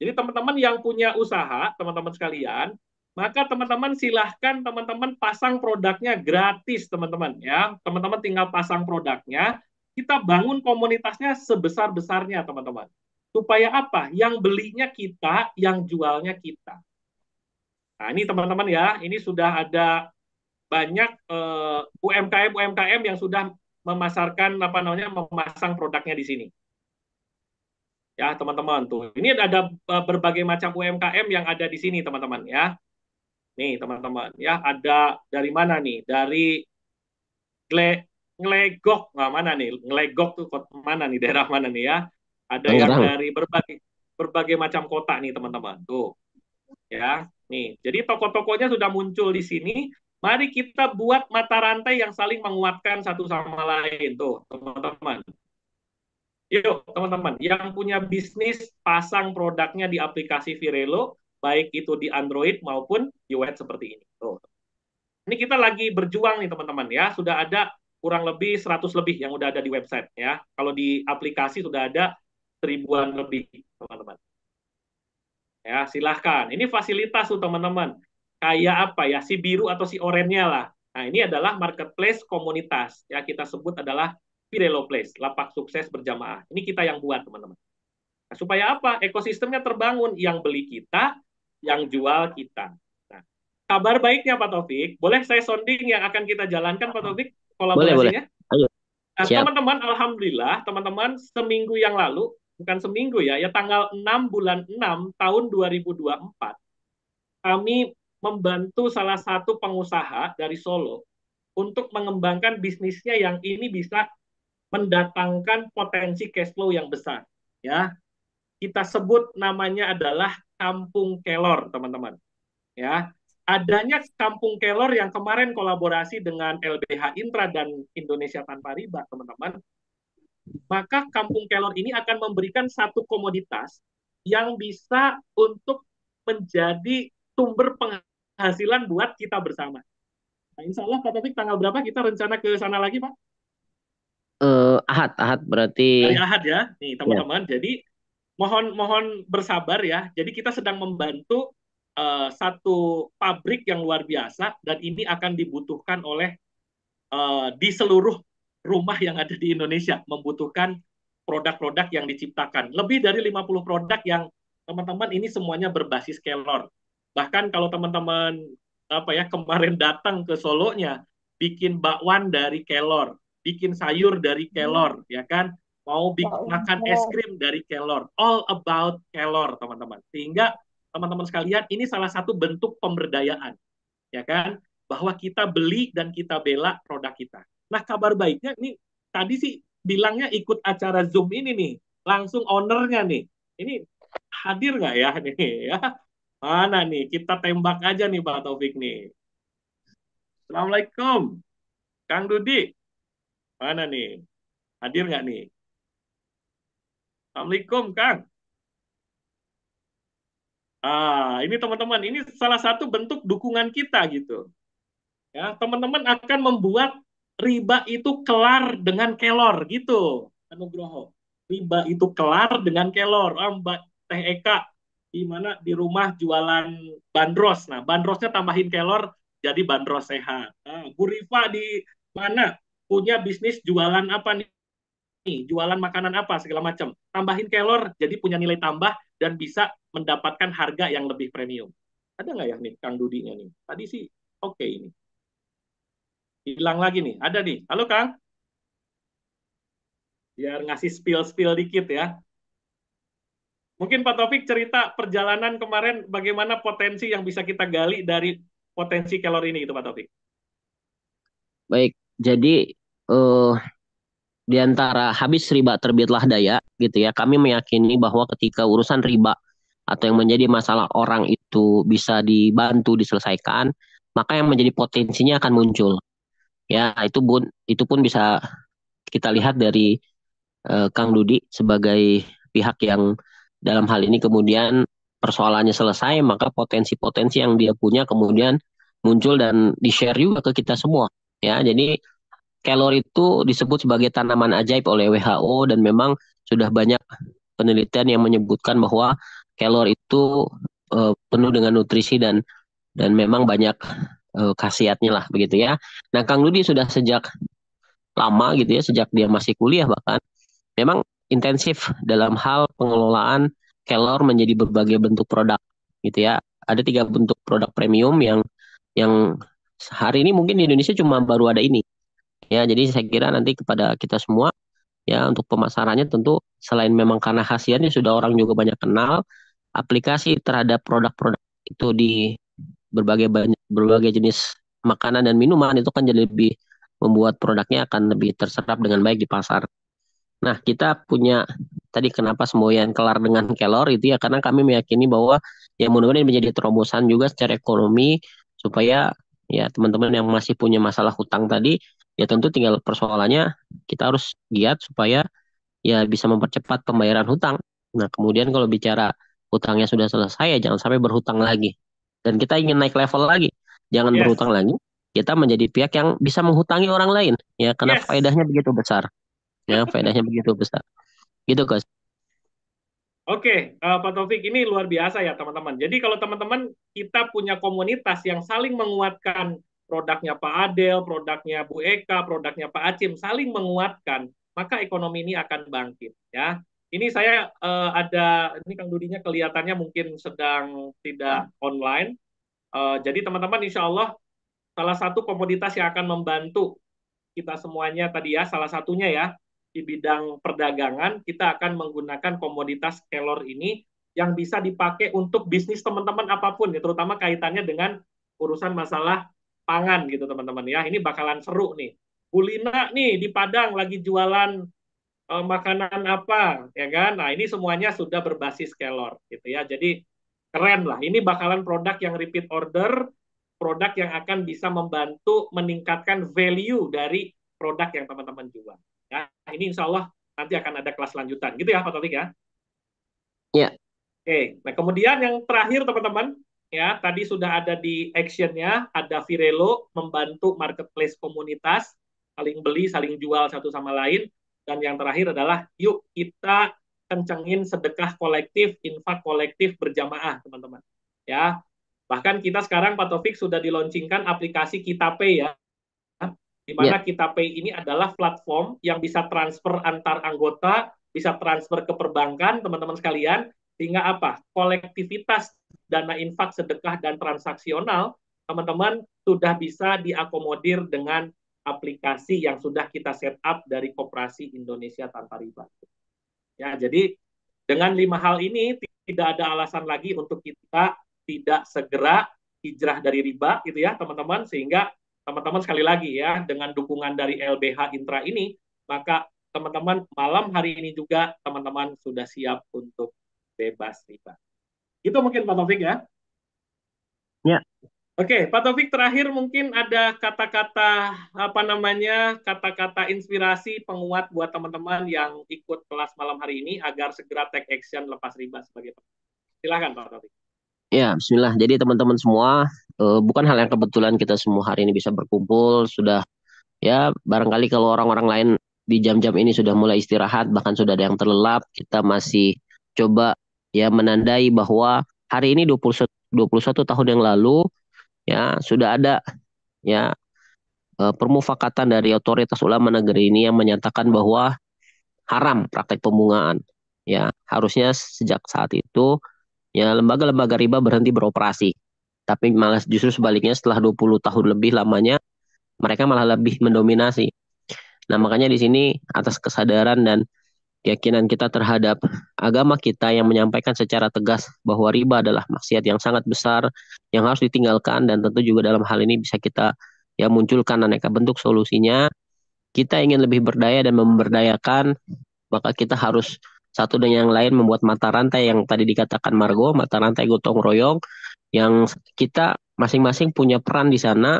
Jadi teman-teman yang punya usaha, teman-teman sekalian, maka teman-teman silahkan teman-teman pasang produknya gratis, teman-teman. Ya, teman-teman tinggal pasang produknya, kita bangun komunitasnya sebesar-besarnya, teman-teman. Supaya apa? Yang belinya kita, yang jualnya kita. Nah, ini teman-teman ya, ini sudah ada banyak UMKM yang sudah memasarkan apa namanya memasang produknya di sini. Ya, teman-teman tuh. Ini ada berbagai macam UMKM yang ada di sini, teman-teman ya. Nih, teman-teman ya, ada dari mana nih? Dari Ngelegok, nah, mana nih? Ngelegok tuh mana nih? Daerah mana nih ya? Ada yang Tangerang. dari berbagai macam kota nih, teman-teman. Tuh, ya. Nih, jadi toko-tokonya sudah muncul di sini. Mari kita buat mata rantai yang saling menguatkan satu sama lain. Tuh, teman-teman. Yuk, teman-teman, yang punya bisnis pasang produknya di aplikasi Virelo, baik itu di Android maupun iOS seperti ini. Tuh. Ini kita lagi berjuang nih, teman-teman ya. Sudah ada kurang lebih 100 lebih yang udah ada di website ya. Kalau di aplikasi sudah ada 1000-an lebih, teman-teman. Ya, silahkan. Ini fasilitas tuh, teman-teman. Kayak apa ya, si biru atau si oranye lah. Nah, ini adalah marketplace komunitas. Ya, kita sebut adalah Virelo Place, lapak sukses berjamaah. Ini kita yang buat, teman-teman. Nah, supaya apa? Ekosistemnya terbangun, yang beli kita, yang jual kita. Nah, kabar baiknya Pak Taufik, boleh saya sounding yang akan kita jalankan Pak Taufik Boleh, boleh. kolaborasinya? Ayo, Nah, siap. teman-teman, alhamdulillah, teman-teman, seminggu yang lalu, bukan seminggu ya, ya tanggal 6 bulan 6 tahun 2024, kami membantu salah satu pengusaha dari Solo untuk mengembangkan bisnisnya yang ini bisa mendatangkan potensi cash flow yang besar. Ya, kita sebut namanya adalah Kampung Kelor, teman-teman. Ya, adanya Kampung Kelor yang kemarin kolaborasi dengan LBH Intra dan Indonesia Tanpa Riba, teman-teman, maka Kampung Kelor ini akan memberikan satu komoditas yang bisa untuk menjadi sumber penghasilan buat kita bersama. Nah, insya Allah Pak Taufik tanggal berapa kita rencana ke sana lagi Pak? Ahad, Ahad berarti Hari Ahad ya, nih ya. teman-teman. Jadi mohon bersabar ya. Jadi kita sedang membantu satu pabrik yang luar biasa dan ini akan dibutuhkan oleh di seluruh rumah yang ada di Indonesia membutuhkan produk-produk yang diciptakan. Lebih dari 50 produk yang teman-teman ini semuanya berbasis kelor. Bahkan kalau teman-teman apa ya kemarin datang ke Solonya bikin bakwan dari kelor, bikin sayur dari kelor, ya kan? Mau makan es krim dari kelor. All about kelor, teman-teman. Sehingga teman-teman sekalian ini salah satu bentuk pemberdayaan, ya kan? Bahwa kita beli dan kita bela produk kita. Nah, kabar baiknya ini tadi sih bilangnya ikut acara Zoom ini nih, langsung ownernya nih. Ini hadir nggak ya nih ya? Mana nih? Kita tembak aja nih Pak Taufik nih. Assalamualaikum, Kang Dudi. Mana nih? Hadir nggak nih? Assalamualaikum, Kang. Ini teman-teman, ini salah satu bentuk dukungan kita gitu. Ya, teman-teman akan membuat riba itu kelar dengan kelor gitu. Nugroho. Riba itu kelar dengan kelor. Mbak Teh Eka di mana di rumah jualan bandros. Nah, bandrosnya tambahin kelor jadi bandros sehat. Bu Rifa di mana punya bisnis jualan apa nih? Jualan makanan apa segala macam. Tambahin kelor jadi punya nilai tambah dan bisa mendapatkan harga yang lebih premium. Ada nggak ya nih Kang Dudinya nih? Tadi sih oke ini. Hilang lagi nih. Ada nih. Halo Kang. Biar ngasih spill-spill dikit ya. Mungkin Pak Taufik cerita perjalanan kemarin bagaimana potensi yang bisa kita gali dari potensi kelor ini itu Pak Taufik. Baik. Jadi eh di antara habis riba terbitlah daya gitu ya. Kami meyakini bahwa ketika urusan riba atau yang menjadi masalah orang itu bisa dibantu diselesaikan, maka yang menjadi potensinya akan muncul. Ya, itu pun bisa kita lihat dari Kang Dudi sebagai pihak yang dalam hal ini kemudian persoalannya selesai, maka potensi-potensi yang dia punya kemudian muncul dan di-share juga ke kita semua. Ya, jadi kelor itu disebut sebagai tanaman ajaib oleh WHO dan memang sudah banyak penelitian yang menyebutkan bahwa kelor itu penuh dengan nutrisi dan memang banyak khasiatnya lah begitu ya. Nah, Kang Dudi sudah sejak lama gitu ya, sejak dia masih kuliah bahkan memang intensif dalam hal pengelolaan kelor menjadi berbagai bentuk produk gitu ya. Ada 3 bentuk produk premium yang hari ini mungkin di Indonesia cuma baru ada ini. Ya, jadi saya kira nanti kepada kita semua ya untuk pemasarannya tentu selain memang karena khasiatnya sudah orang juga banyak kenal, aplikasi terhadap produk-produk itu di berbagai jenis makanan dan minuman itu kan jadi lebih membuat produknya akan lebih terserap dengan baik di pasar. Nah, kita punya tadi kenapa semboyan kelar dengan kelor itu ya karena kami meyakini bahwa ya mudah-mudahan ini menjadi terobosan juga secara ekonomi supaya ya teman-teman yang masih punya masalah hutang tadi ya tentu tinggal persoalannya kita harus giat supaya ya bisa mempercepat pembayaran hutang. Nah, kemudian kalau bicara hutangnya sudah selesai ya jangan sampai berhutang lagi. Dan kita ingin naik level lagi. Jangan Yes. berhutang lagi. Kita menjadi pihak yang bisa menghutangi orang lain ya karena Yes. faedahnya begitu besar. Ya, faedahnya begitu besar. Gitu, Coach. Oke, Pak Taufik ini luar biasa ya teman-teman. Jadi kalau teman-teman kita punya komunitas yang saling menguatkan produknya Pak Adel, produknya Bu Eka, produknya Pak Acim, saling menguatkan, maka ekonomi ini akan bangkit ya. Ini saya ada, ini Kang Dudinya kelihatannya mungkin sedang tidak online. Jadi teman-teman insya Allah salah satu komoditas yang akan membantu kita semuanya tadi ya, salah satunya ya, di bidang perdagangan, kita akan menggunakan komoditas kelor ini yang bisa dipakai untuk bisnis teman-teman apapun, ya, terutama kaitannya dengan urusan masalah pangan gitu teman-teman ya. Ini bakalan seru nih. Bulina nih di Padang lagi jualan makanan apa, ya kan? Nah, ini semuanya sudah berbasis kelor gitu ya. Jadi keren lah. Ini bakalan produk yang repeat order, produk yang akan bisa membantu meningkatkan value dari produk yang teman-teman jual. Ya, ini insya Allah nanti akan ada kelas lanjutan. Gitu ya, Pak Taufik ya. Ya, Oke, nah kemudian yang terakhir teman-teman, ya tadi sudah ada di actionnya, ada Virelo membantu marketplace komunitas, saling beli, saling jual satu sama lain, dan yang terakhir adalah yuk kita kencengin sedekah kolektif, infak kolektif berjamaah teman-teman. Ya, bahkan kita sekarang Pak Taufik sudah dilaunchingkan aplikasi Kita Pay ya, di ya, mana Kita Pay ini adalah platform yang bisa transfer antar anggota, bisa transfer ke perbankan, teman-teman sekalian, sehingga apa? Kolektivitas dana infak, sedekah, dan transaksional, teman-teman sudah bisa diakomodir dengan aplikasi yang sudah kita set up dari Koperasi Indonesia Tanpa Riba. Ya, jadi dengan 5 hal ini tidak ada alasan lagi untuk kita tidak segera hijrah dari riba gitu ya teman-teman, sehingga teman-teman sekali lagi ya dengan dukungan dari LBH Intra ini, maka teman-teman malam hari ini juga teman-teman sudah siap untuk bebas riba. Itu mungkin Pak Taufik ya. ya. Oke, Pak Taufik terakhir mungkin ada kata-kata apa namanya, kata-kata inspirasi penguat buat teman-teman yang ikut kelas malam hari ini agar segera take action lepas riba sebagai. Silakan Pak Taufik. Ya, Bismillah. Jadi teman-teman semua, bukan hal yang kebetulan kita semua hari ini bisa berkumpul. Sudah, ya barangkali kalau orang-orang lain di jam-jam ini sudah mulai istirahat, bahkan sudah ada yang terlelap, kita masih coba ya menandai bahwa hari ini 21 tahun yang lalu ya sudah ada ya permufakatan dari otoritas ulama negeri ini yang menyatakan bahwa haram praktek pembungaan. Ya, harusnya sejak saat itu ya lembaga-lembaga riba berhenti beroperasi. Tapi malah justru sebaliknya setelah 20 tahun lebih lamanya mereka malah lebih mendominasi. Nah, makanya di sini atas kesadaran dan keyakinan kita terhadap agama kita yang menyampaikan secara tegas bahwa riba adalah maksiat yang sangat besar yang harus ditinggalkan, dan tentu juga dalam hal ini bisa kita ya munculkan aneka bentuk solusinya. Kita ingin lebih berdaya dan memberdayakan, maka kita harus satu dengan yang lain membuat mata rantai yang tadi dikatakan Margo, mata rantai gotong royong, yang kita masing-masing punya peran di sana,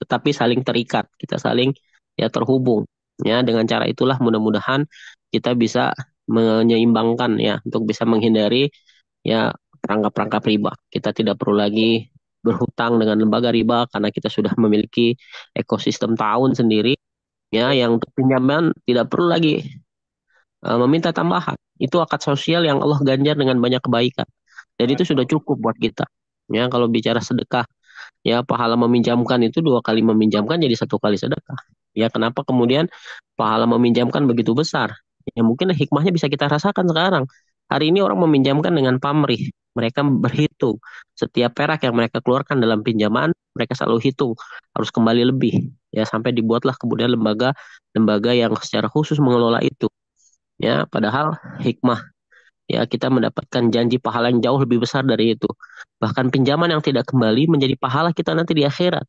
tetapi saling terikat, kita saling ya terhubung. Ya, dengan cara itulah mudah-mudahan kita bisa menyeimbangkan ya untuk bisa menghindari ya perangkap-perangkap riba. Kita tidak perlu lagi berhutang dengan lembaga riba karena kita sudah memiliki ekosistem tahun sendiri ya yang untuk pinjaman tidak perlu lagi meminta tambahan. Itu akad sosial yang Allah ganjar dengan banyak kebaikan. Dan itu sudah cukup buat kita. Ya, kalau bicara sedekah, ya pahala meminjamkan itu 2 kali meminjamkan jadi 1 kali sedekah. Ya, kenapa kemudian pahala meminjamkan begitu besar? Ya mungkin hikmahnya bisa kita rasakan sekarang. Hari ini orang meminjamkan dengan pamrih. Mereka berhitung setiap perak yang mereka keluarkan dalam pinjaman, mereka selalu hitung harus kembali lebih. Ya, sampai dibuatlah kemudian lembaga yang secara khusus mengelola itu. Ya, padahal hikmah ya kita mendapatkan janji pahala yang jauh lebih besar dari itu. Bahkan pinjaman yang tidak kembali menjadi pahala kita nanti di akhirat.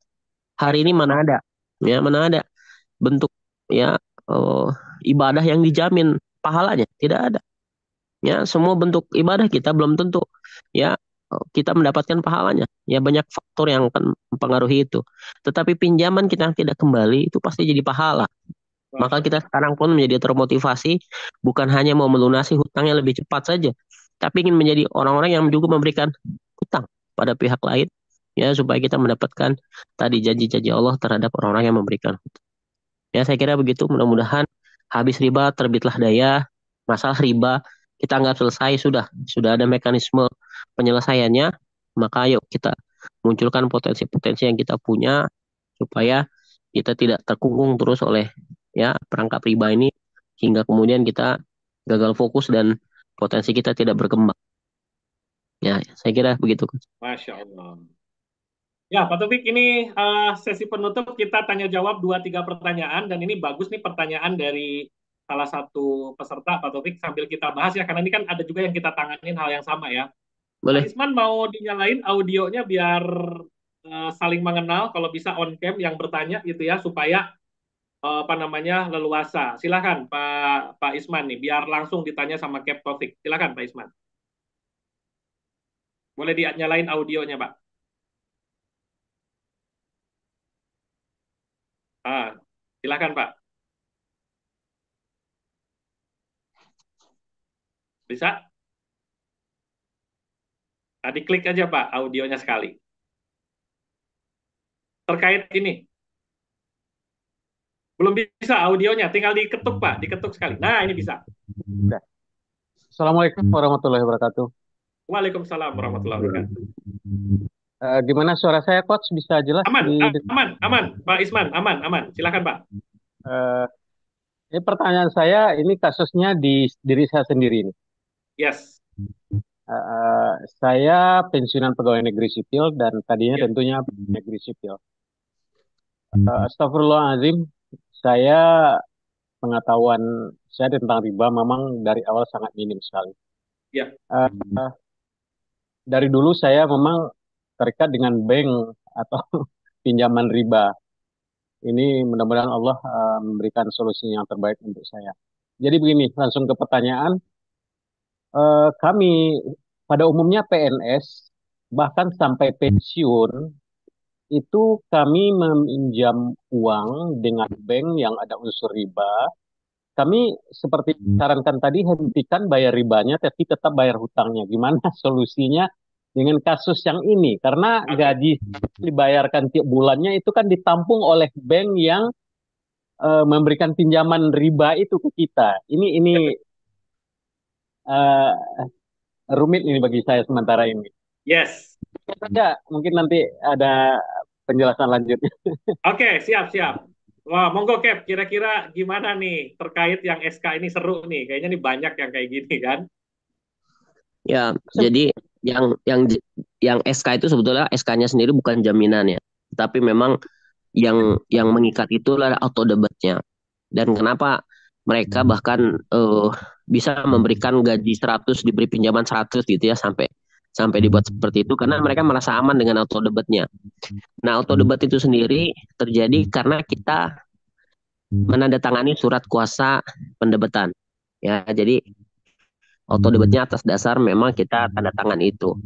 Hari ini mana ada, ya mana ada bentuk ya eh, ibadah yang dijamin pahalanya, tidak ada. Ya, semua bentuk ibadah kita belum tentu ya kita mendapatkan pahalanya. Ya banyak faktor yang akan mempengaruhi itu. Tetapi pinjaman kita yang tidak kembali itu pasti jadi pahala. Maka kita sekarang pun menjadi termotivasi bukan hanya mau melunasi hutangnya lebih cepat saja, tapi ingin menjadi orang-orang yang juga memberikan hutang pada pihak lain, ya supaya kita mendapatkan tadi janji-janji Allah terhadap orang-orang yang memberikan hutang. Ya saya kira begitu. Mudah-mudahan habis riba terbitlah daya. Masalah riba kita anggap selesai, sudah ada mekanisme penyelesaiannya. Maka ayo kita munculkan potensi-potensi yang kita punya supaya kita tidak terkungkung terus oleh ya perangkap riba ini hingga kemudian kita gagal fokus dan potensi kita tidak berkembang. Ya, saya kira begitu, Coach. Masya Allah. Ya, Pak Taufik, ini sesi penutup kita tanya jawab 2-3 pertanyaan dan ini bagus nih pertanyaan dari salah satu peserta Pak Taufik sambil kita bahas ya karena ini kan ada juga yang kita tanganin hal yang sama ya. Pak Boleh. Isman mau dinyalain audionya biar saling mengenal kalau bisa on cam yang bertanya gitu ya supaya apa namanya leluasa. Silakan Pak Isman nih biar langsung ditanya sama Cap Taufik. Silakan Pak Isman. Boleh dinyalain audionya, Pak. Silakan Pak. Bisa? Nah, diklik aja Pak audionya sekali. Terkait ini. Belum bisa audionya, tinggal diketuk Pak, diketuk sekali. Nah, ini bisa. Assalamualaikum warahmatullahi wabarakatuh. Waalaikumsalam warahmatullahi wabarakatuh. Gimana suara saya, Coach? Bisa jelas? Aman, Pak Isman, aman. Silakan Pak. Ini pertanyaan saya, ini kasusnya di diri saya sendiri ini. Yes. Saya pensiunan pegawai negeri sipil dan tadinya tentunya negeri sipil. Astagfirullahaladzim, saya pengetahuan saya tentang riba memang dari awal sangat minim sekali. Ya. Dari dulu saya memang terikat dengan bank atau pinjaman riba. Ini mudah-mudahan Allah memberikan solusi yang terbaik untuk saya. Jadi begini, langsung ke pertanyaan. Kami pada umumnya PNS, bahkan sampai pensiun, itu kami meminjam uang dengan bank yang ada unsur riba. Kami seperti sarankan tadi, hentikan bayar ribanya, tapi tetap bayar hutangnya. Gimana solusinya dengan kasus yang ini? Karena gaji dibayarkan tiap bulannya itu kan ditampung oleh bank yang memberikan pinjaman riba itu ke kita. Ini rumit ini bagi saya sementara ini. Yes. Ya, mungkin nanti ada penjelasan lanjutnya. Oke, siap. Wah, monggo Cap, kira-kira gimana nih terkait yang SK ini seru nih. Kayaknya nih banyak yang kayak gini kan. Ya, jadi yang SK itu sebetulnya SK-nya sendiri bukan jaminan ya, tapi memang yang mengikat itu adalah auto debitnya. Dan kenapa mereka bahkan bisa memberikan gaji 100 diberi pinjaman 100 gitu ya sampai dibuat seperti itu karena mereka merasa aman dengan auto debitnya. Nah, auto debit itu sendiri terjadi karena kita menandatangani surat kuasa pendebetan. Ya, jadi auto debitnya atas dasar memang kita tanda tangan itu.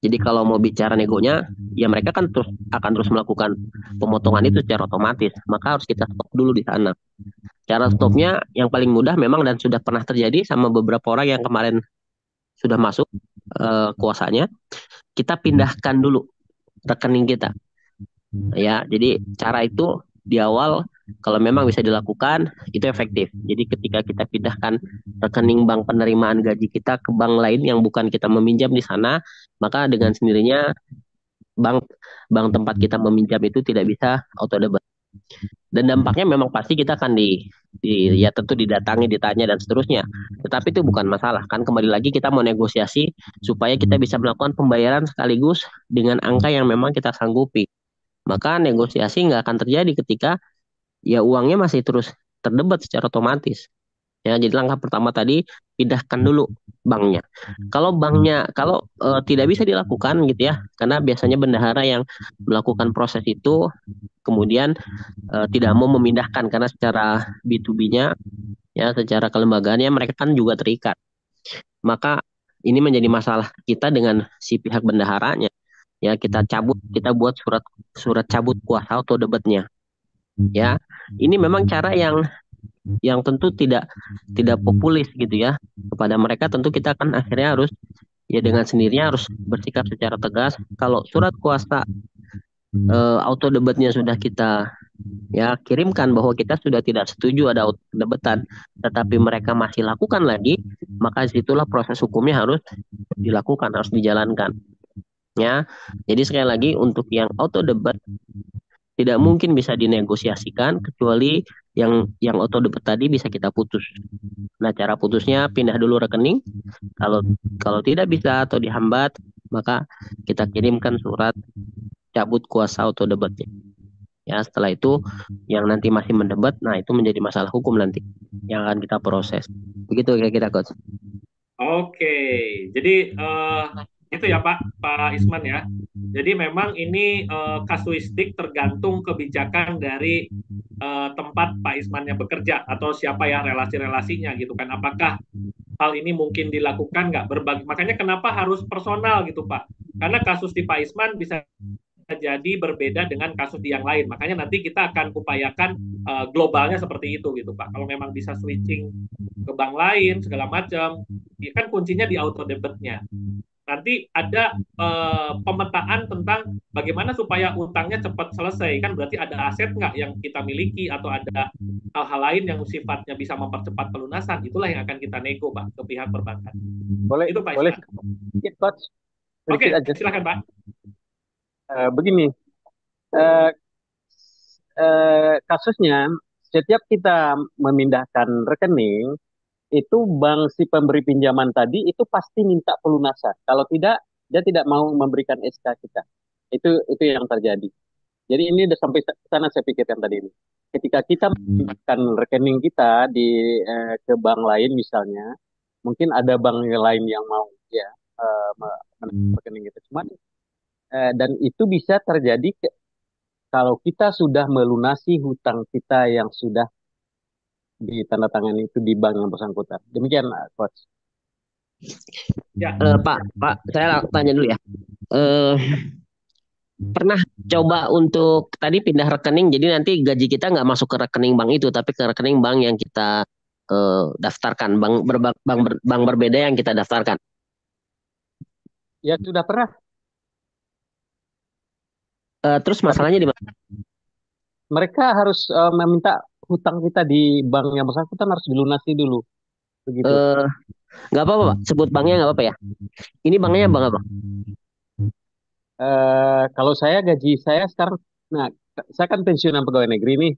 Jadi kalau mau bicara negonya, ya mereka kan akan terus melakukan pemotongan itu secara otomatis. Maka harus kita stop dulu di sana. Cara stopnya yang paling mudah memang dan sudah pernah terjadi sama beberapa orang yang kemarin sudah masuk kuasanya, kita pindahkan dulu rekening kita. Ya, jadi cara itu di awal kalau memang bisa dilakukan itu efektif. Jadi ketika kita pindahkan rekening bank penerimaan gaji kita ke bank lain yang bukan kita meminjam di sana, maka dengan sendirinya bank tempat kita meminjam itu tidak bisa auto debit. Dan dampaknya memang pasti kita akan ya tentu didatangi, ditanya dan seterusnya. Tetapi itu bukan masalah. Kan kembali lagi kita mau negosiasi supaya kita bisa melakukan pembayaran sekaligus dengan angka yang memang kita sanggupi. Maka negosiasi nggak akan terjadi ketika ya uangnya masih terus terdebat secara otomatis. Ya, jadi langkah pertama tadi pindahkan dulu banknya. Kalau banknya tidak bisa dilakukan gitu ya, karena biasanya bendahara yang melakukan proses itu kemudian tidak mau memindahkan karena secara B2B-nya ya secara kelembagaannya mereka kan juga terikat. Maka ini menjadi masalah kita dengan si pihak bendaharanya. Ya, kita buat surat cabut kuasa auto debitnya. Ya, ini memang cara yang tentu tidak populis gitu ya. Kepada mereka tentu kita akan akhirnya harus ya dengan sendirinya harus bersikap secara tegas. Kalau surat kuasa auto debitnya sudah kita ya kirimkan bahwa kita sudah tidak setuju ada auto debetan, tetapi mereka masih lakukan lagi, maka disitulah proses hukumnya harus dilakukan, harus dijalankan. Ya, jadi sekali lagi untuk yang auto debit tidak mungkin bisa dinegosiasikan kecuali yang auto debit tadi bisa kita putus. Nah, cara putusnya pindah dulu rekening. Kalau kalau tidak bisa atau dihambat, maka kita kirimkan surat cabut kuasa auto debitnya. Ya, setelah itu yang nanti masih mendebat, nah itu menjadi masalah hukum nanti yang akan kita proses. Begitu kira-kira, Coach. Oke, jadi itu ya Pak Isman ya. Jadi memang ini kasuistik tergantung kebijakan dari tempat Pak Ismannya bekerja atau siapa ya relasi-relasinya gitu kan. Apakah hal ini mungkin dilakukan nggak berbagi? Makanya kenapa harus personal gitu Pak? Karena kasus di Pak Isman bisa jadi berbeda dengan kasus di yang lain. Makanya nanti kita akan upayakan globalnya seperti itu gitu Pak. Kalau memang bisa switching ke bank lain segala macam, ya kan kuncinya di auto debitnya. Nanti ada pemetaan tentang bagaimana supaya utangnya cepat selesai. Kan berarti ada aset nggak yang kita miliki atau ada hal-hal lain yang sifatnya bisa mempercepat pelunasan. Itulah yang akan kita nego Pak ke pihak perbankan. Boleh, Itu Pak boleh Isman. sedikit, Coach. Oke, Sedikit aja. silakan Pak. Begini, eh, kasusnya setiap kita memindahkan rekening, itu bank si pemberi pinjaman tadi itu pasti minta pelunasan. Kalau tidak, dia tidak mau memberikan SK kita. Itu yang terjadi. Jadi ini udah sampai sana saya pikirkan tadi ini. Ketika kita memindahkan rekening kita ke bank lain misalnya, mungkin ada bank lain yang mau ya menarik rekening itu. Cuman dan itu bisa terjadi kalau kita sudah melunasi hutang kita yang sudah ditandatangani itu di bank yang bersangkutan. Demikian, Coach. Ya. Pak, saya tanya dulu ya. Pernah coba untuk tadi pindah rekening, jadi nanti gaji kita nggak masuk ke rekening bank itu, tapi ke rekening bank yang kita daftarkan, bank berbeda yang kita daftarkan. Ya sudah pernah. Terus masalahnya di mana? Mereka harus meminta hutang kita di bank yang bersangkutan harus dilunasi dulu. Begitu. Nggak apa-apa, Pak. Sebut banknya nggak apa-apa ya. Ini banknya bank apa? Kalau saya gaji saya sekarang, nah saya kan pensiunan pegawai negeri nih.